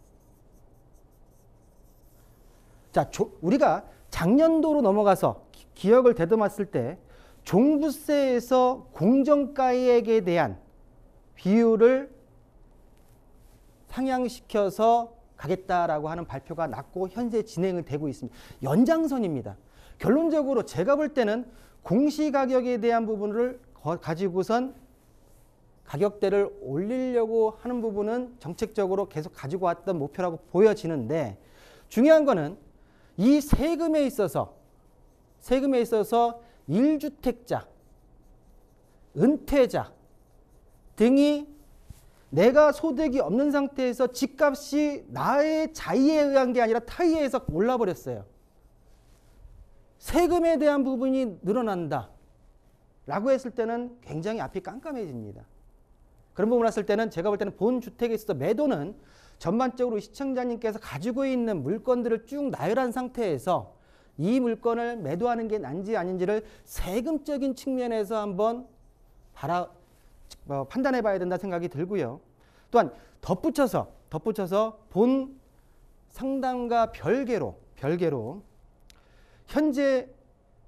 D: 자, 우리가 작년도로 넘어가서 기억을 되듬었을 때 종부세에서 공정가액에 대한 비율을 상향시켜서 가겠다라고 하는 발표가 났고 현재 진행이 되고 있습니다. 연장선입니다. 결론적으로 제가 볼 때는 공시가격에 대한 부분을 가지고선 가격대를 올리려고 하는 부분은 정책적으로 계속 가지고 왔던 목표라고 보여지는데, 중요한 거는 이 세금에 있어서 1주택자, 은퇴자 등이 내가 소득이 없는 상태에서 집값이 나의 자의에 의한 게 아니라 타의에 의해서 올라버렸어요. 세금에 대한 부분이 늘어난다 라고 했을 때는 굉장히 앞이 깜깜해집니다. 그런 부분을 봤을 때는 제가 볼 때는 본 주택에 있어서 매도는 전반적으로 시청자님께서 가지고 있는 물건들을 쭉 나열한 상태에서 이 물건을 매도하는 게 난지 아닌지를 세금적인 측면에서 한번 판단해 봐야 된다 생각이 들고요. 또한 덧붙여서 본 상담과 별개로 현재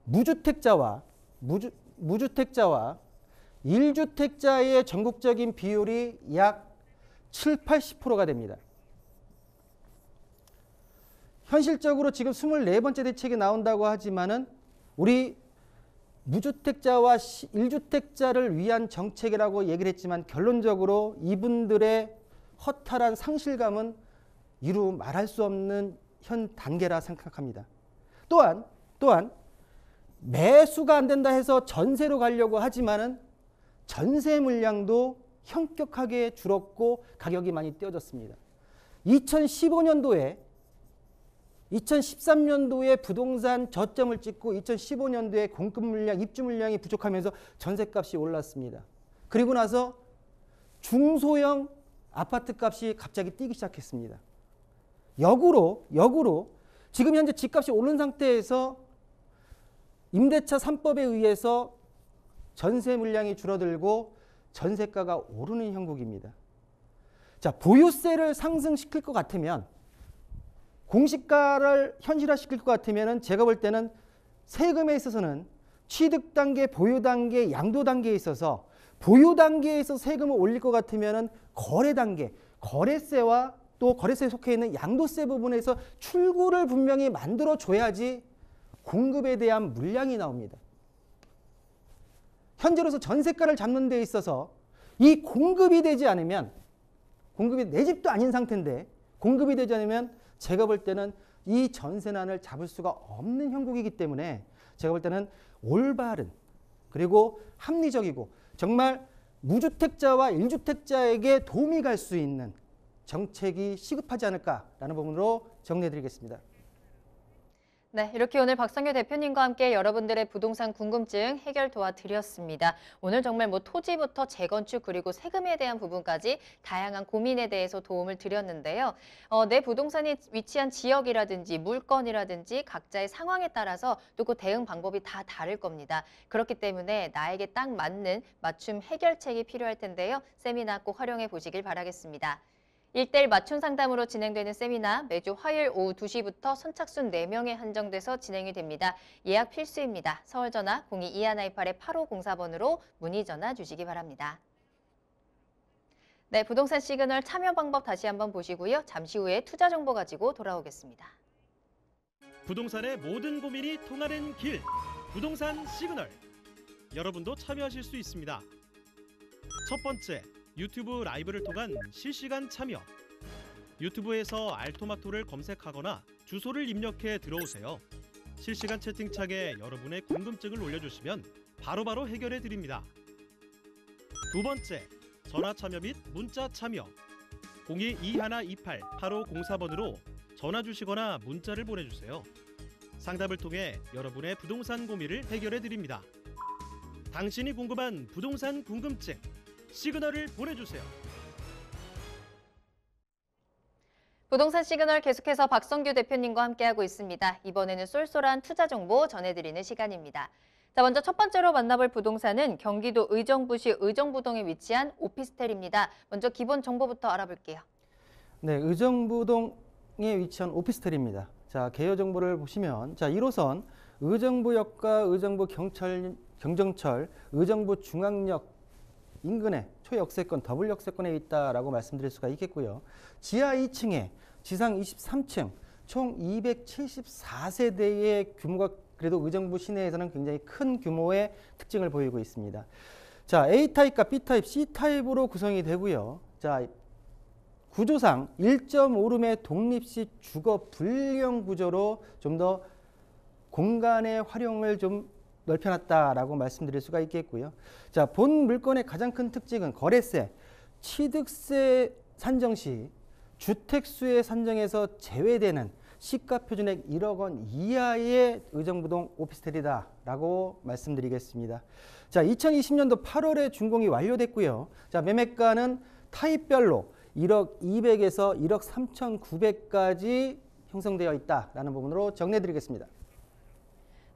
D: 무주택자와 1주택자의 전국적인 비율이 약 70~80%가 됩니다. 현실적으로 지금 24번째 대책이 나온다고 하지만은 우리 무주택자와 1주택자를 위한 정책이라고 얘기를 했지만 결론적으로 이분들의 허탈한 상실감은 이루 말할 수 없는 현 단계라 생각합니다. 또한 매수가 안 된다 해서 전세로 가려고 하지만은 전세 물량도 현격하게 줄었고 가격이 많이 뛰어졌습니다. 2013년도에 부동산 저점을 찍고 2015년도에 공급 물량, 입주 물량이 부족하면서 전세값이 올랐습니다. 그리고 나서 중소형 아파트 값이 갑자기 뛰기 시작했습니다. 역으로 지금 현재 집값이 오른 상태에서 임대차 3법에 의해서 전세 물량이 줄어들고 전세가가 오르는 형국입니다. 자, 보유세를 상승시킬 것 같으면, 공시가를 현실화시킬 것 같으면 제가 볼 때는 세금에 있어서는 취득 단계, 보유 단계, 양도 단계에 있어서 보유 단계에서 세금을 올릴 것 같으면 거래 단계, 거래세와 또 거래세에 속해 있는 양도세 부분에서 출구를 분명히 만들어 줘야지 공급에 대한 물량이 나옵니다. 현재로서 전세가를 잡는 데 있어서 이 공급이 되지 않으면, 공급이 내 집도 아닌 상태인데 공급이 되지 않으면 제가 볼 때는 이 전세난을 잡을 수가 없는 형국이기 때문에 제가 볼 때는 올바른 그리고 합리적이고 정말 무주택자와 1주택자에게 도움이 갈 수 있는 정책이 시급하지 않을까라는 부분으로 정리해드리겠습니다.
B: 네, 이렇게 오늘 박성규 대표님과 함께 여러분들의 부동산 궁금증 해결 도와드렸습니다. 오늘 정말 토지부터 재건축 그리고 세금에 대한 부분까지 다양한 고민에 대해서 도움을 드렸는데요. 내 부동산이 위치한 지역이라든지 물건이라든지 각자의 상황에 따라서 또 그 대응 방법이 다 다를 겁니다. 그렇기 때문에 나에게 딱 맞는 맞춤 해결책이 필요할 텐데요. 세미나 꼭 활용해 보시길 바라겠습니다. 1:1 맞춤 상담으로 진행되는 세미나 매주 화요일 오후 2시부터 선착순 4명에 한정돼서 진행이 됩니다. 예약 필수입니다. 서울 전화 02-2128-8504번으로 문의 전화 주시기 바랍니다. 네, 부동산 시그널 참여 방법 다시 한번 보시고요. 잠시 후에 투자 정보 가지고 돌아오겠습니다.
C: 부동산의 모든 고민이 통하는 길, 부동산 시그널. 여러분도 참여하실 수 있습니다. 첫 번째, 유튜브 라이브를 통한 실시간 참여. 유튜브에서 알토마토를 검색하거나 주소를 입력해 들어오세요. 실시간 채팅창에 여러분의 궁금증을 올려주시면 바로바로 해결해 드립니다. 두 번째, 전화 참여 및 문자 참여. 02-2128-8504번으로 전화 주시거나 문자를 보내주세요. 상담을 통해 여러분의 부동산 고민을 해결해 드립니다. 당신이 궁금한 부동산 궁금증, 시그널을 보내주세요.
B: 부동산 시그널 계속해서 박성규 대표님과 함께하고 있습니다. 이번에는 쏠쏠한 투자 정보 전해드리는 시간입니다. 자, 먼저 첫 번째로 만나볼 부동산은 경기도 의정부시 의정부동에 위치한 오피스텔입니다. 먼저 기본 정보부터 알아볼게요.
D: 네, 의정부동에 위치한 오피스텔입니다. 자, 개요 정보를 보시면 자, 1호선 의정부역과 의정부 경정철, 의정부 중앙역 인근에 초역세권, 더블 역세권에 있다라고 말씀드릴 수가 있겠고요. 지하 2층에 지상 23층, 총 274세대의 규모가 그래도 의정부 시내에서는 굉장히 큰 규모의 특징을 보이고 있습니다. 자, A타입과 B타입, C타입으로 구성이 되고요. 자, 구조상 1.5룸의 독립식 주거 분리형 구조로 좀 더 공간의 활용을 좀 넓혀놨다라고 말씀드릴 수가 있겠고요. 자, 본 물건의 가장 큰 특징은 거래세, 취득세 산정 시 주택수의 산정에서 제외되는 시가 표준액 1억 원 이하의 의정부동 오피스텔이다라고 말씀드리겠습니다. 자, 2020년도 8월에 준공이 완료됐고요. 자, 매매가는 타입별로 1억 200에서 1억 3,900까지 형성되어 있다라는 부분으로 정리해드리겠습니다.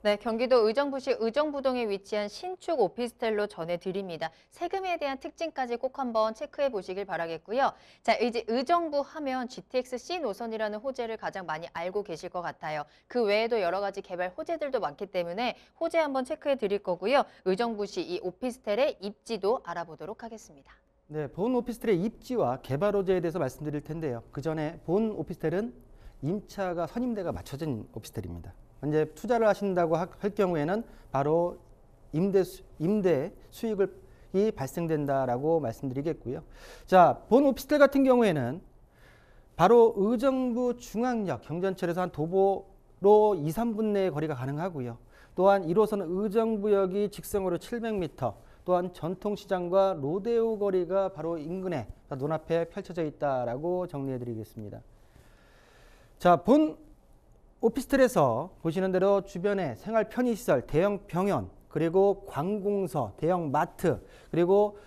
B: 네, 경기도 의정부시 의정부동에 위치한 신축 오피스텔로 전해드립니다. 세금에 대한 특징까지 꼭 한번 체크해 보시길 바라겠고요. 자, 이제 의정부 하면 GTX-C 노선이라는 호재를 가장 많이 알고 계실 것 같아요. 그 외에도 여러 가지 개발 호재들도 많기 때문에 호재 한번 체크해 드릴 거고요. 의정부시 이 오피스텔의 입지도 알아보도록 하겠습니다.
D: 네, 본 오피스텔의 입지와 개발 호재에 대해서 말씀드릴 텐데요. 그 전에 본 오피스텔은 임차가 선임대가 맞춰진 오피스텔입니다. 현재 투자를 하신다고 할 경우에는 바로 임대 수익이 발생된다라고 말씀드리겠고요. 자, 본 오피스텔 같은 경우에는 바로 의정부 중앙역 경전철에서 한 도보로 2, 3분 내의 거리가 가능하고요. 또한 1호선 의정부역이 직선으로 700m, 또한 전통시장과 로데오 거리가 바로 인근에 눈앞에 펼쳐져 있다라고 정리해드리겠습니다. 자, 본 오피스텔에서 보시는 대로 주변에 생활 편의시설, 대형 병원, 그리고 관공서, 대형 마트, 그리고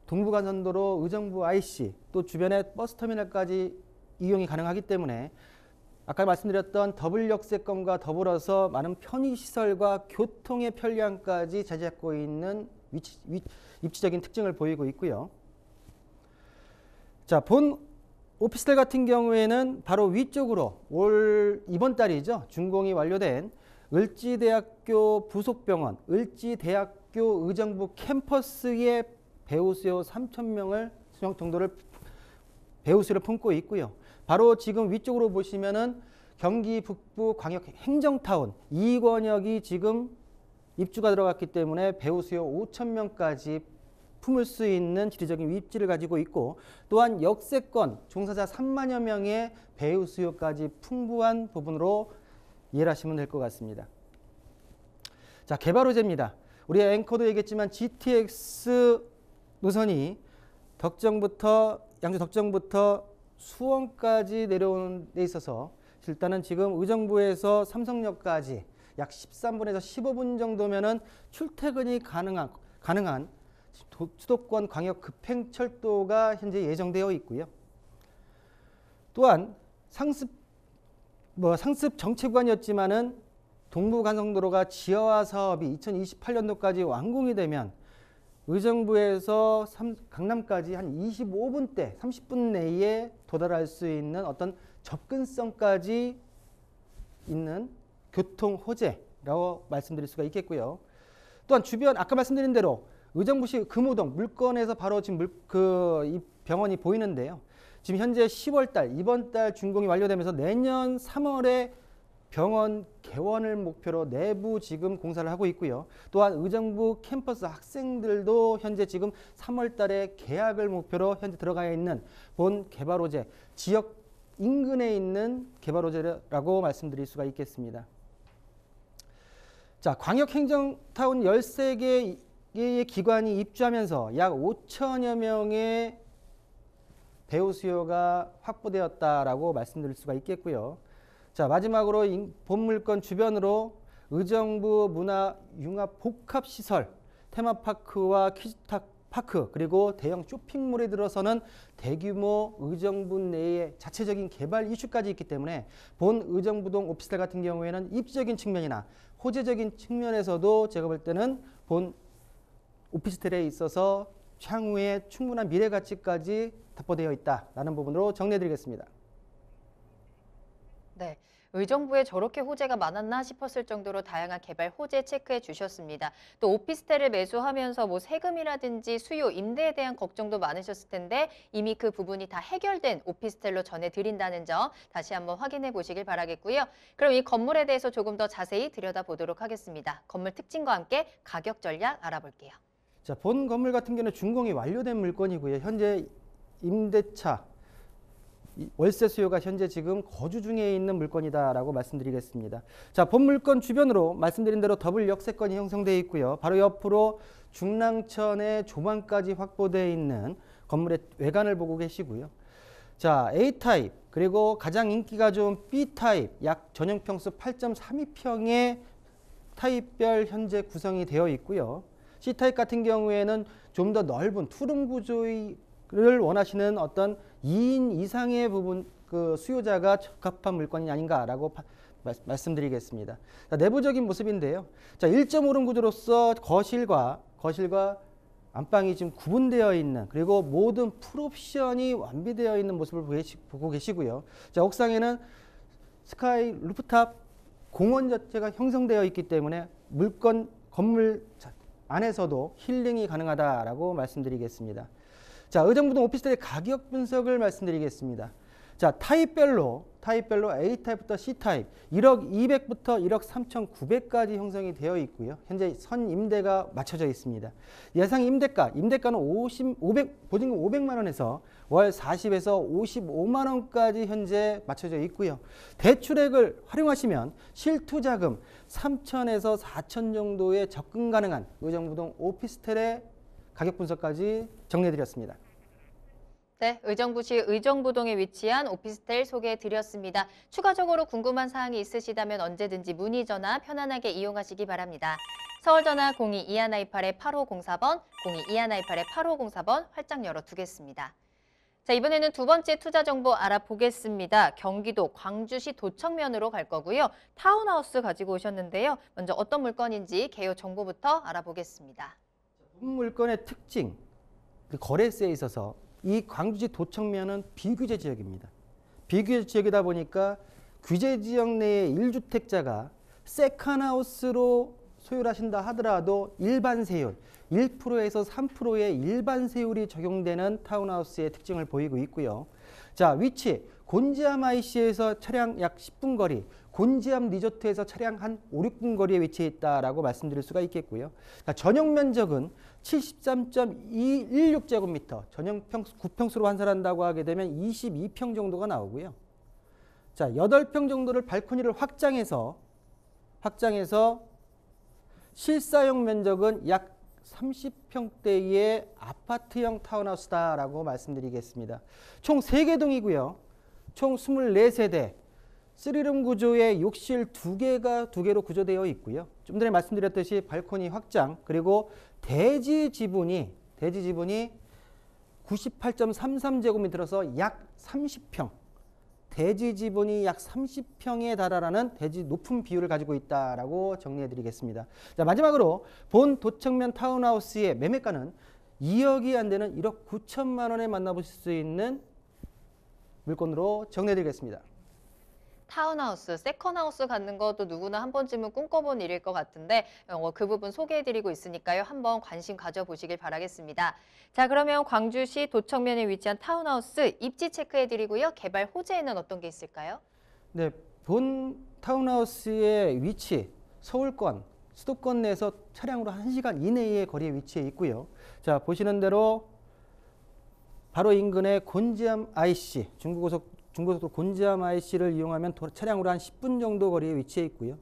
D: 동부간선도로 의정부 IC, 또 주변에 버스터미널까지 이용이 가능하기 때문에 아까 말씀드렸던 더블 역세권과 더불어서 많은 편의시설과 교통의 편리함까지 자리잡고 있는 입지적인 특징을 보이고 있고요. 자, 본 오피스텔 같은 경우에는 바로 위쪽으로 이번 달이죠. 준공이 완료된 을지대학교 부속병원, 을지대학교 의정부 캠퍼스의 배우 수요 3,000명을 정도를 배우 수를 품고 있고요. 바로 지금 위쪽으로 보시면은 경기 북부 광역 행정타운 이권역이 지금 입주가 들어갔기 때문에 배우 수요 5,000명까지 품을 수 있는 지리적인 입지를 가지고 있고, 또한 역세권 종사자 3만여 명의 배우 수요까지 풍부한 부분으로 이해를 하시면 될 것 같습니다. 자, 개발 호재입니다. 우리 앵커도 얘기했지만 GTX 노선이 양주 덕정부터 수원까지 내려오는 데 있어서 일단은 지금 의정부에서 삼성역까지 약 13분에서 15분 정도면은 출퇴근이 가능한 수도권 광역 급행철도가 현재 예정되어 있고요. 또한 상습 정체구간이었지만은 동부간선도로가 지하화 사업이 2028년도까지 완공이 되면 의정부에서 강남까지 한 25분대, 30분 내에 도달할 수 있는 어떤 접근성까지 있는 교통 호재라고 말씀드릴 수가 있겠고요. 또한 주변 아까 말씀드린 대로 의정부시 금호동 물건에서 바로 지금 이 병원이 보이는데요. 지금 현재 10월달 이번 달 준공이 완료되면서 내년 3월에 병원 개원을 목표로 내부 지금 공사를 하고 있고요. 또한 의정부 캠퍼스 학생들도 현재 지금 3월 달에 계약을 목표로 현재 들어가 있는 본 개발 호재, 지역 인근에 있는 개발 호재라고 말씀드릴 수가 있겠습니다. 자, 광역행정타운 13개의 기관이 입주하면서 약 5천여 명의 배우 수요가 확보되었다라고 말씀드릴 수가 있겠고요. 자, 마지막으로 본물건 주변으로 의정부 문화융합복합시설, 테마파크와 퀴즈탁 파크 그리고 대형 쇼핑몰에 들어서는 대규모 의정부 내의 자체적인 개발 이슈까지 있기 때문에 본 의정부동 오피스텔 같은 경우에는 입지적인 측면이나 호재적인 측면에서도 제가 볼 때는 본 오피스텔에 있어서 향후에 충분한 미래 가치까지 답보되어 있다라는 부분으로 정리해드리겠습니다.
B: 네. 의정부에 저렇게 호재가 많았나 싶었을 정도로 다양한 개발 호재 체크해 주셨습니다. 또 오피스텔을 매수하면서 뭐 세금이라든지 수요, 임대에 대한 걱정도 많으셨을 텐데 이미 그 부분이 다 해결된 오피스텔로 전해드린다는 점 다시 한번 확인해 보시길 바라겠고요. 그럼 이 건물에 대해서 조금 더 자세히 들여다보도록 하겠습니다. 건물 특징과 함께 가격 전략 알아볼게요.
D: 자, 본 건물 같은 경우는 준공이 완료된 물건이고요. 현재 임대차, 월세 수요가 현재 지금 거주 중에 있는 물건이다라고 말씀드리겠습니다. 자, 본 물건 주변으로 말씀드린 대로 더블 역세권이 형성되어 있고요. 바로 옆으로 중랑천의 조망까지 확보되어 있는 건물의 외관을 보고 계시고요. 자, A타입 그리고 가장 인기가 좋은 B타입 약 전용평수 8.32평의 타입별 현재 구성이 되어 있고요. C타입 같은 경우에는 좀 더 넓은 투룸 구조를 원하시는 어떤 2인 이상의 부분 그 수요자가 적합한 물건이 아닌가라고 말씀드리겠습니다. 자, 내부적인 모습인데요. 자, 1.5룸 구조로서 거실과 안방이 지금 구분되어 있는 그리고 모든 풀옵션이 완비되어 있는 모습을 보고 계시고요. 자, 옥상에는 스카이 루프탑 공원 자체가 형성되어 있기 때문에 건물 안에서도 힐링이 가능하다라고 말씀드리겠습니다. 자, 의정부동 오피스텔의 가격 분석을 말씀드리겠습니다. 자, 타입별로 A타입부터 C타입 1억 200부터 1억 3,900까지 형성이 되어 있고요. 현재 선 임대가 맞춰져 있습니다. 예상 임대가는 보증금 500만 원에서 월 40에서 55만 원까지 현재 맞춰져 있고요. 대출액을 활용하시면 실투자금 3천에서 4천 정도의 접근 가능한 의정부동 오피스텔의 가격 분석까지 정리해드렸습니다.
B: 네, 의정부시 의정부동에 위치한 오피스텔 소개해드렸습니다. 추가적으로 궁금한 사항이 있으시다면 언제든지 문의 전화 편안하게 이용하시기 바랍니다. 서울전화 02-2128-8504번, 02-2128-8504번 활짝 열어두겠습니다. 자, 이번에는 두 번째 투자 정보 알아보겠습니다. 경기도 광주시 도청면으로 갈 거고요. 타운하우스 가지고 오셨는데요. 먼저 어떤 물건인지 개요 정보부터 알아보겠습니다.
D: 물건의 특징, 거래세에 있어서 이 광주시 도청면은 비규제 지역입니다. 비규제 지역이다 보니까 규제 지역 내의 1주택자가 세컨하우스로 소유를 하신다 하더라도 일반 세율 1%에서 3%의 일반 세율이 적용되는 타운하우스의 특징을 보이고 있고요. 자, 위치 곤지암 IC에서 차량 약 10분 거리, 곤지암 리조트에서 차량 한 5, 6분 거리에 위치해 있다라고 말씀드릴 수가 있겠고요. 자, 전용 면적은 73.216제곱미터, 전용 9평수로 환산한다고 하게 되면 22평 정도가 나오고요. 자, 8평 정도를 발코니를 확장해서 실사용 면적은 약 30평대의 아파트형 타운하우스다라고 말씀드리겠습니다. 총 3개 동이고요. 총 24세대, 3룸 구조의 욕실 2개로 구조되어 있고요. 좀 전에 말씀드렸듯이 발코니 확장, 그리고 대지 지분이 98.33제곱미터로서 약 30평, 대지 지분이 약 30평에 달하는 대지 높은 비율을 가지고 있다라고 정리해드리겠습니다. 자, 마지막으로 본 도청면 타운하우스의 매매가는 2억이 안 되는 1억 9천만 원에 만나보실 수 있는 물건으로 정리해드리겠습니다.
B: 타운하우스, 세컨하우스 갖는 것도 누구나 한 번쯤은 꿈꿔본 일일 것 같은데 그 부분 소개해드리고 있으니까요. 한번 관심 가져보시길 바라겠습니다. 자, 그러면 광주시 도청면에 위치한 타운하우스 입지 체크해드리고요. 개발 호재에는 어떤 게 있을까요?
D: 네, 본 타운하우스의 위치, 서울권, 수도권 내에서 차량으로 1시간 이내의 거리에 위치해 있고요. 자, 보시는 대로 바로 인근에 곤지암 IC, 중고속도로 곤지암 IC를 이용하면 차량으로 한 10분 정도 거리에 위치해 있고요.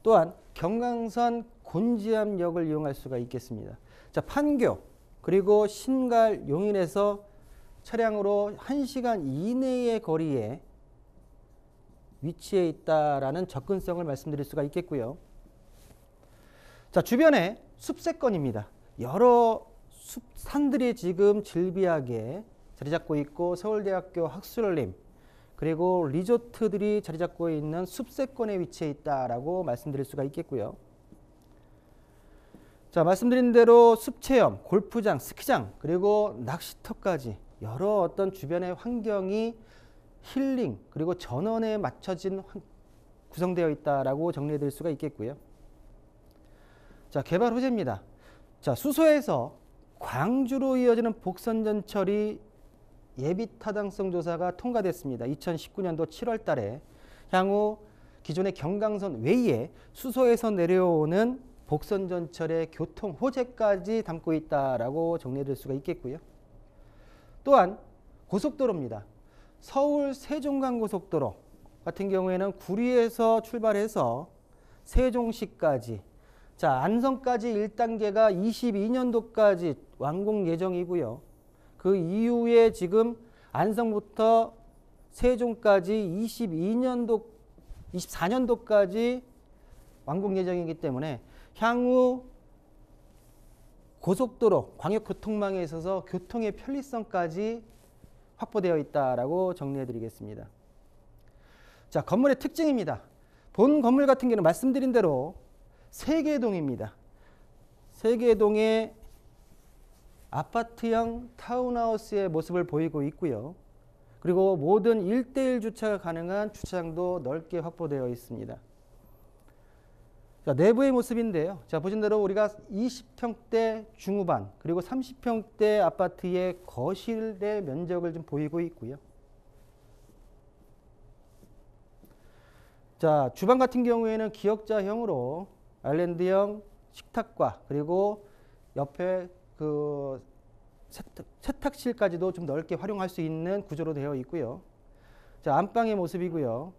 D: 또한 경강선 곤지암역을 이용할 수가 있겠습니다. 자, 판교 그리고 신갈 용인에서 차량으로 1시간 이내의 거리에 위치해 있다라는 접근성을 말씀드릴 수가 있겠고요. 자, 주변에 숲세권입니다. 여러 산들이 지금 질비하게 자리 잡고 있고 서울대학교 학술림 그리고 리조트들이 자리 잡고 있는 숲세권에 위치해 있다라고 말씀드릴 수가 있겠고요. 자, 말씀드린 대로 숲체험, 골프장, 스키장 그리고 낚시터까지 여러 어떤 주변의 환경이 힐링 그리고 전원에 맞춰진 구성되어 있다라고 정리해 드릴 수가 있겠고요. 자, 개발 호재입니다. 자, 수서에서 광주로 이어지는 복선전철이 예비 타당성 조사가 통과됐습니다. 2019년도 7월 달에 향후 기존의 경강선 외에 수서에서 내려오는 복선전철의 교통 호재까지 담고 있다라고 정리해 드릴 수가 있겠고요. 또한 고속도로입니다. 서울 세종간 고속도로 같은 경우에는 구리에서 출발해서 세종시까지 자, 안성까지 1단계가 22년도까지 완공 예정이고요. 그 이후에 지금 안성부터 세종까지 24년도까지 완공 예정이기 때문에 향후 고속도로, 광역교통망에 있어서 교통의 편리성까지 확보되어 있다라고 정리해 드리겠습니다. 자, 건물의 특징입니다. 본 건물 같은 경우는 말씀드린 대로 세계동입니다. 세계동의 아파트형 타운하우스의 모습을 보이고 있고요. 그리고 모든 1:1 주차가 가능한 주차장도 넓게 확보되어 있습니다. 자, 내부의 모습인데요. 자, 보신 대로 우리가 20평대 중후반 그리고 30평대 아파트의 거실의 면적을 좀 보이고 있고요. 자, 주방 같은 경우에는 기역자형으로 아일랜드형 식탁과 그리고 옆에 그 세탁실까지도 좀 넓게 활용할 수 있는 구조로 되어 있고요. 자, 안방의 모습이고요.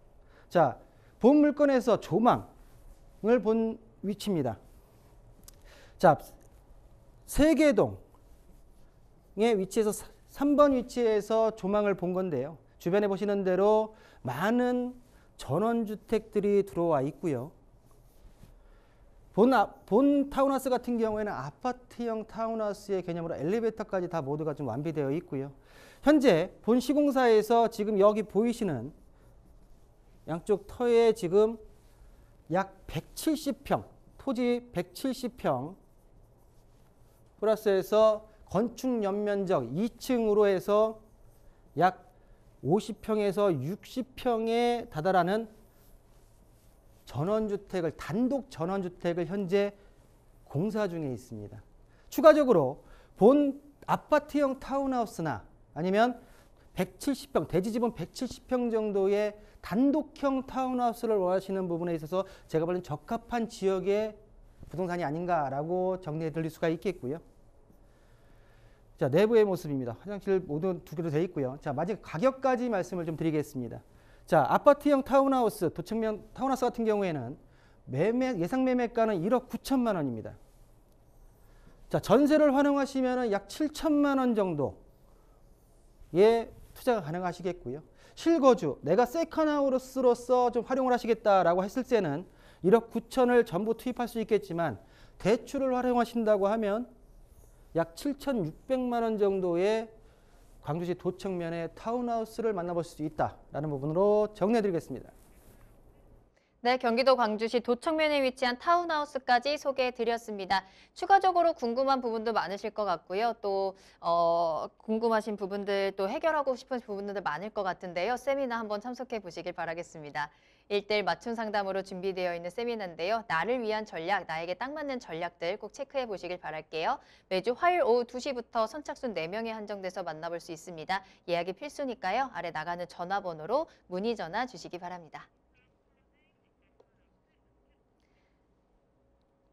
D: 자, 본 물건에서 조망을 본 위치입니다. 자, 세계동의 위치에서 3번 위치에서 조망을 본 건데요. 주변에 보시는 대로 많은 전원주택들이 들어와 있고요. 본 타운하우스 같은 경우에는 아파트형 타운하우스의 개념으로 엘리베이터까지 다 모두가 좀 완비되어 있고요. 현재 본 시공사에서 지금 여기 보이시는 양쪽 터에 지금 약 170평, 토지 170평 플러스해서 건축 연면적 2층으로 해서 약 50평에서 60평에 다다라는 전원주택을 단독 전원주택을 현재 공사 중에 있습니다. 추가적으로 본 아파트형 타운하우스나 아니면 170평 대지지분 170평 정도의 단독형 타운하우스를 원하시는 부분에 있어서 제가 보는 적합한 지역의 부동산이 아닌가라고 정리해 드릴 수가 있겠고요. 자, 내부의 모습입니다. 화장실 모두 두 개로 되어 있고요. 자, 마지막 가격까지 말씀을 좀 드리겠습니다. 자, 아파트형 타운하우스, 도층형 타운하우스 같은 경우에는 예상 매매가는 1억 9천만 원입니다. 자, 전세를 활용하시면 약 7천만 원 정도의 투자가 가능하시겠고요. 실거주, 내가 세컨하우스로서 좀 활용을 하시겠다라고 했을 때는 1억 9천을 전부 투입할 수 있겠지만 대출을 활용하신다고 하면 약 7,600만 원 정도의 광주시 도청면의 타운하우스를 만나볼 수 있다라는 부분으로 정리해드리겠습니다.
B: 네, 경기도 광주시 도청면에 위치한 타운하우스까지 소개해드렸습니다. 추가적으로 궁금한 부분도 많으실 것 같고요. 또 궁금하신 부분들 또 해결하고 싶은 부분들 많을 것 같은데요. 세미나 한번 참석해 보시길 바라겠습니다. 1:1 맞춤 상담으로 준비되어 있는 세미나인데요. 나를 위한 전략, 나에게 딱 맞는 전략들 꼭 체크해 보시길 바랄게요. 매주 화요일 오후 2시부터 선착순 4명에 한정돼서 만나볼 수 있습니다. 예약이 필수니까요. 아래 나가는 전화번호로 문의 전화 주시기 바랍니다.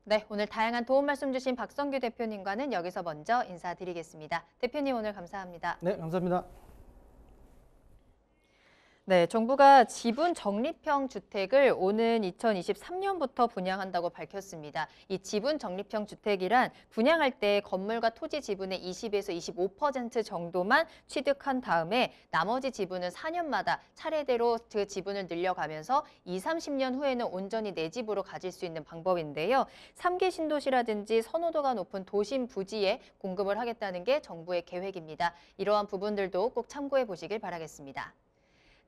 B: 네, 오늘 다양한 도움 말씀 주신 박성규 대표님과는 여기서 먼저 인사드리겠습니다. 대표님 오늘 감사합니다.
D: 네, 감사합니다.
B: 네, 정부가 지분 적립형 주택을 오는 2023년부터 분양한다고 밝혔습니다. 이 지분 적립형 주택이란 분양할 때 건물과 토지 지분의 20에서 25% 정도만 취득한 다음에 나머지 지분은 4년마다 차례대로 그 지분을 늘려가면서 30년 후에는 온전히 내 집으로 가질 수 있는 방법인데요. 3기 신도시라든지 선호도가 높은 도심 부지에 공급을 하겠다는 게 정부의 계획입니다. 이러한 부분들도 꼭 참고해 보시길 바라겠습니다.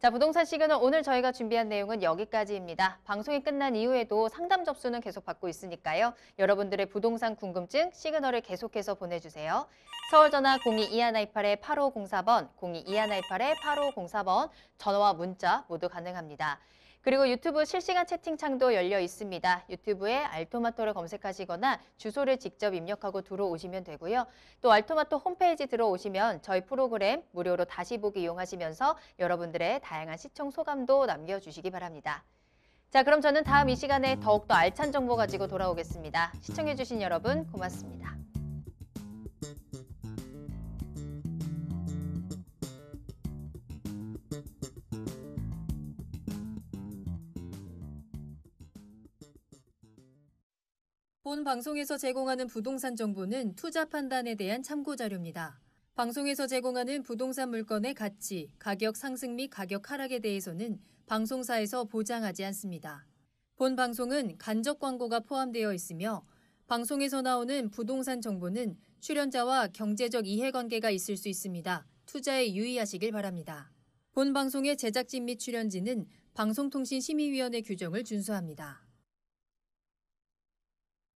B: 자, 부동산 시그널 오늘 저희가 준비한 내용은 여기까지입니다. 방송이 끝난 이후에도 상담 접수는 계속 받고 있으니까요. 여러분들의 부동산 궁금증 시그널을 계속해서 보내주세요. 서울 전화 022128-8504번, 022128-8504번 전화와 문자 모두 가능합니다. 그리고 유튜브 실시간 채팅창도 열려 있습니다. 유튜브에 알토마토를 검색하시거나 주소를 직접 입력하고 들어오시면 되고요. 또 알토마토 홈페이지 들어오시면 저희 프로그램 무료로 다시 보기 이용하시면서 여러분들의 다양한 시청 소감도 남겨주시기 바랍니다. 자, 그럼 저는 다음 이 시간에 더욱더 알찬 정보 가지고 돌아오겠습니다. 시청해주신 여러분 고맙습니다.
A: 본 방송에서 제공하는 부동산 정보는 투자 판단에 대한 참고 자료입니다. 방송에서 제공하는 부동산 물건의 가치, 가격 상승 및 가격 하락에 대해서는 방송사에서 보장하지 않습니다. 본 방송은 간접 광고가 포함되어 있으며 방송에서 나오는 부동산 정보는 출연자와 경제적 이해관계가 있을 수 있습니다. 투자에 유의하시길 바랍니다. 본 방송의 제작진 및 출연진은 방송통신심의위원회 규정을 준수합니다.